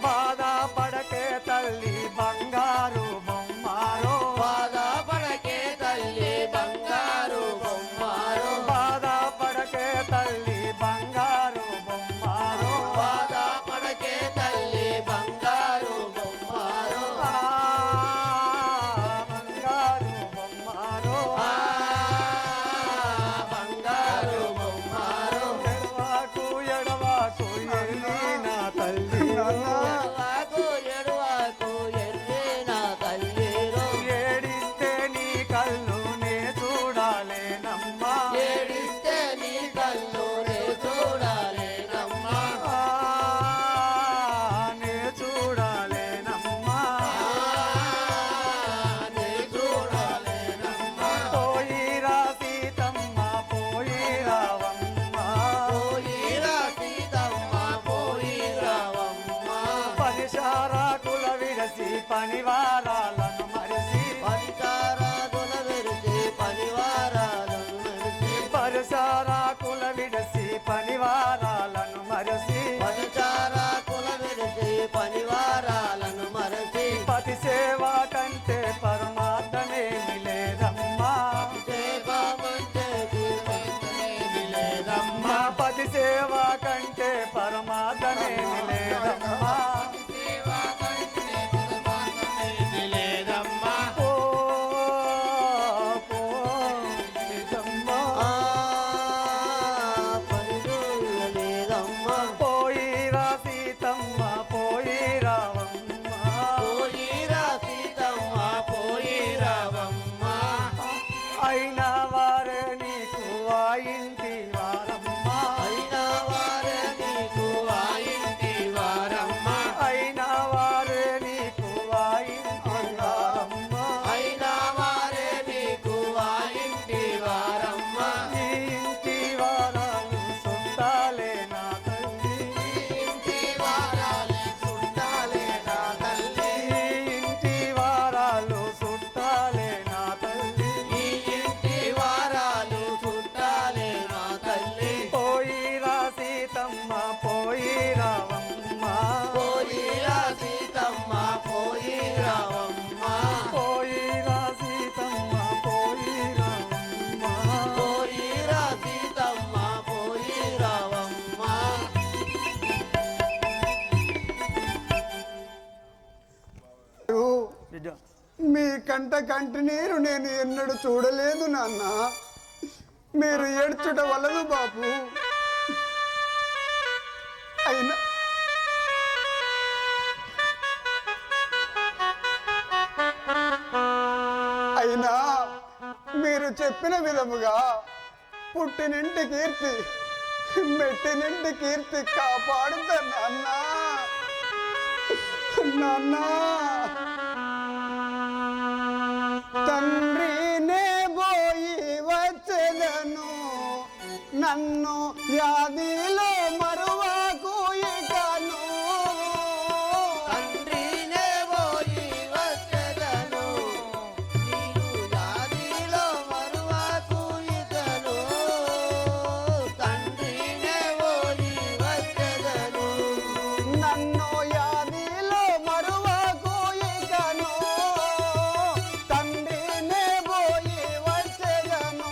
బాధపడకే తల్లి బంగారు బొమ్మారో బాధపడకే తల్లి బంగారు బొమ్మారు బాధపడకే తల్లి బంగారు బొమ్మారో బాధపడకే తల్లి బంగారు బొమ్మారు బంగారు బొమ్మారో బంగారు బొమ్మారు ఎడవాకు ఎడవాకు ఎల్లి నా తల్లి ఎడవాకు ఎడవాకు ఎల్లి నా తల్లిరో ఏడిస్తే నీ కళ్ళు నే చూడాలేనమ్మా ఏడిస్తే నీ కల్లునే చూడాలేనమ్మా నే చూడాలేనమ్మా నీ చూడాలేనమ్మా పోయిరా సీతమ్మ పోయి రావమ్మ పోయిరా సీతమ్మ పోయి రావమ్మ పరిశారాకుల విడసి పనివారాలను మరిసి పరిచారాదుల విరిచి పనివారాలను మెరిసి పరిశారాకుల విడసి పనివారాలను మరసి పరిచారాకుల విరిచి పనివారాలను మరచి పతి సేవ కంటే పరమార్థమేమి లేదమ్మా సేవమంటే తీర్థమేమి లేదమ్మా పతి సేవ కంటే పరమార్థమేమి లేదమ్మా ఇది లేదమ్మా ఓ సీతమ్మా పరిచయ లేదమ్మా పోయిరా సీతమ్మ పోయి రావమ్మ పోయిరా సీతమ్మ పోయి రావమ్మ అయినా వారే నీకు ఆ ఇంటి వారమ్మ అయినా వారే నీకు ఆ ఇంటి వారమ్మ అయినా వారే నీకు ఆ ఇంటి వారమ్మ అయినా వారే నీకు ఆ ఇంటి వారమ్మ ఈ ఇంటి వారాలు సొంతాలే నా తల్లి ఇంటి వారాలే చుట్టాలే నా తల్లి ఈ ఇంటి వారాలు చుట్టాలే నా తల్లి ఈ ఇంటి వారాలు చుట్టాలే నా తల్లి పోయిరా సీతమ్మ పోయి రావమ్మ పోయిరా సీతమ్మ పోయి రావమ్మ పోయిరా సీతమ్మ పోయి రావమ్మ పోయిరా సీతమ్మ పోయి రావమ్మ బిడ్డ మీ కంట కంటి నీరు నేను ఎన్నడూ చూడలేదు నాన్న మీరు ఏడ్చుట వలదు బాపు అయినా అయినా మీరు చెప్పిన విధముగా పుట్టినింటి కీర్తి మెట్టినింటి కీర్తి కాపాడుతా నాన్న నాన్న తండ్రినే పోయి వచ్చెదను నన్ను వ్యాధిలో మరువకు ఇకను తండ్రినే పోయి వచ్చెదను నీవు వ్యాధిలో మరువకు ఇకను తండ్రినే పోయి వచ్చెదను నన్ను వ్యాధిలో మరువకు ఇకను తండ్రినే పోయి వచ్చెదను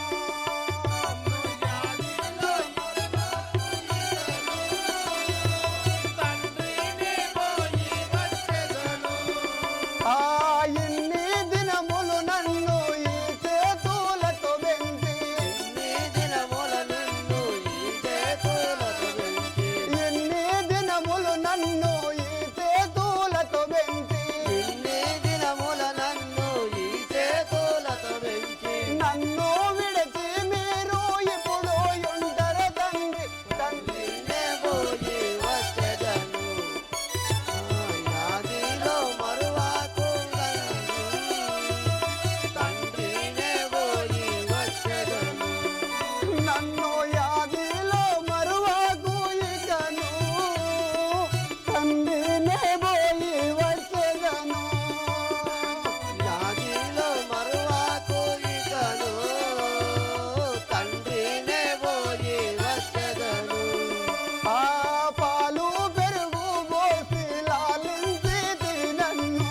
ఆ ఇన్ని దినములు నన్ను ఈ చేతులతో వెంటి ఎన్ని దినముల నిన్ను ఈ చేతులతో వెంటి ఎన్ని దినములు నన్ను ఈ చేతులతో వెంటి ఎన్ని దినముల నన్ను ఈ చేతులతో వెంటి నన్ను విడిచి మీరు ఇప్పుడు ఉంటారు తండ్రి తండ్రినే పోయి వచ్చెదను వ్యాధిలో మరువకు తండ్రినే పోయి వచ్చెదను నన్ను యాదిలో మరువకు ఇకను తండ్రినే పోయి వచ్చెదను వ్యాధిలో మరువకు ఇకను తండ్రినే పోయి వచ్చెదను ఆ పాలు పెరుగు పోసి లాలించి నన్ను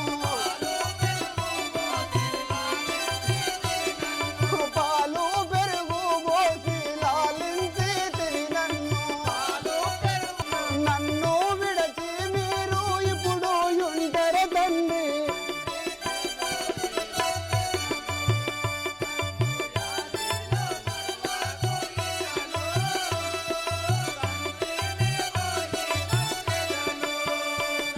పాలు పెరుగు పోసి లాలించి నన్ను నన్ను విడచి మీరు ఇప్పుడు ఉంటారు తండ్రి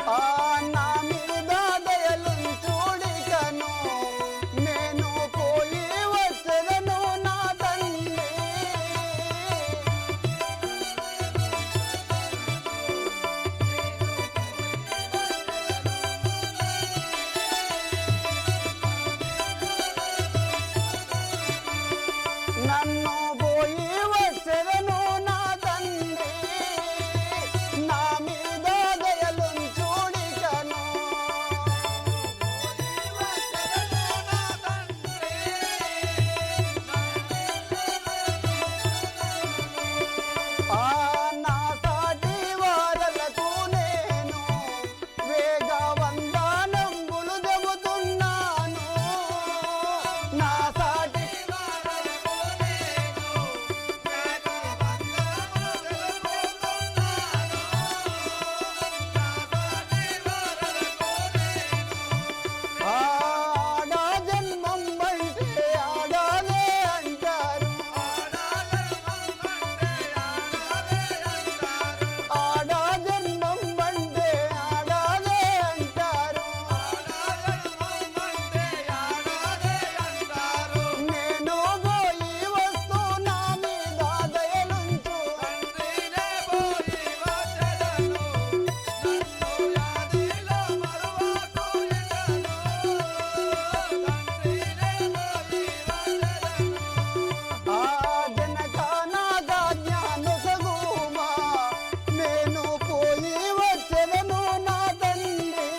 ఆ నా మీద దయలుంచుడికను నేను పోయి వచ్చెదను నా తండ్రి నన్ను పోయి వచ్చెదను నా తండ్రి నా మీద దయలుంచుడికను ఆ నా సాటి వారలకు నేను వేగవందనంబులు చెబుతున్నాను నా సాటి ఆడా జన్మం అంటే ఆడాలే అంటారు ఆడా జన్మం అంటే ఆడాలే అంటారు నేను పోయి వస్తూ నా మీద దయలుంచు ఆ జనకానాగా జ్ఞానసగుమా నేను పోయి వచ్చెదను నా తండ్రి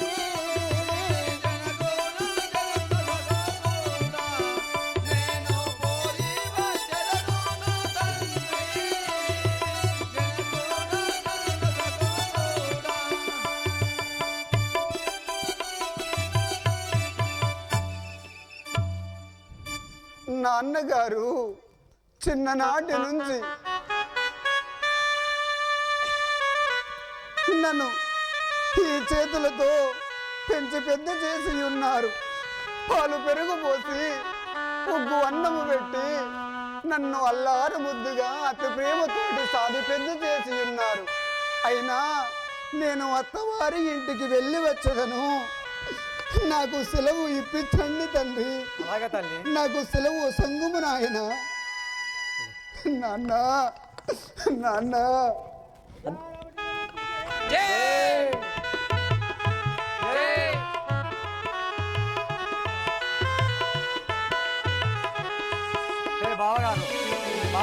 నాన్నగారు చిన్ననాటి నుంచి నన్ను ఈ చేతులతో పెంచి పెద్ద చేసి ఉన్నారు పాలు పెరుగు పోసి ఉగ్గు అన్నము పెట్టి నన్ను అల్లారు ముద్దుగా అతి ప్రేమతోటి సాది పెద్ద చేసి ఉన్నారు అయినా నేను అత్తవారి ఇంటికి వెళ్ళి వచ్చదను నాకు సెలవు ఇప్పించండి తండ్రి అలాగే తల్లి నాకు సెలవు సంగుము నాయన నాన్న నాన్న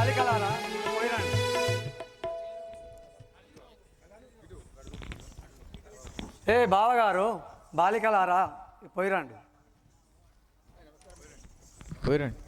బాలికలారా పోయిరండి. ఏ బావగారు బాలికలారా పోయిరండి. పోయిరండి.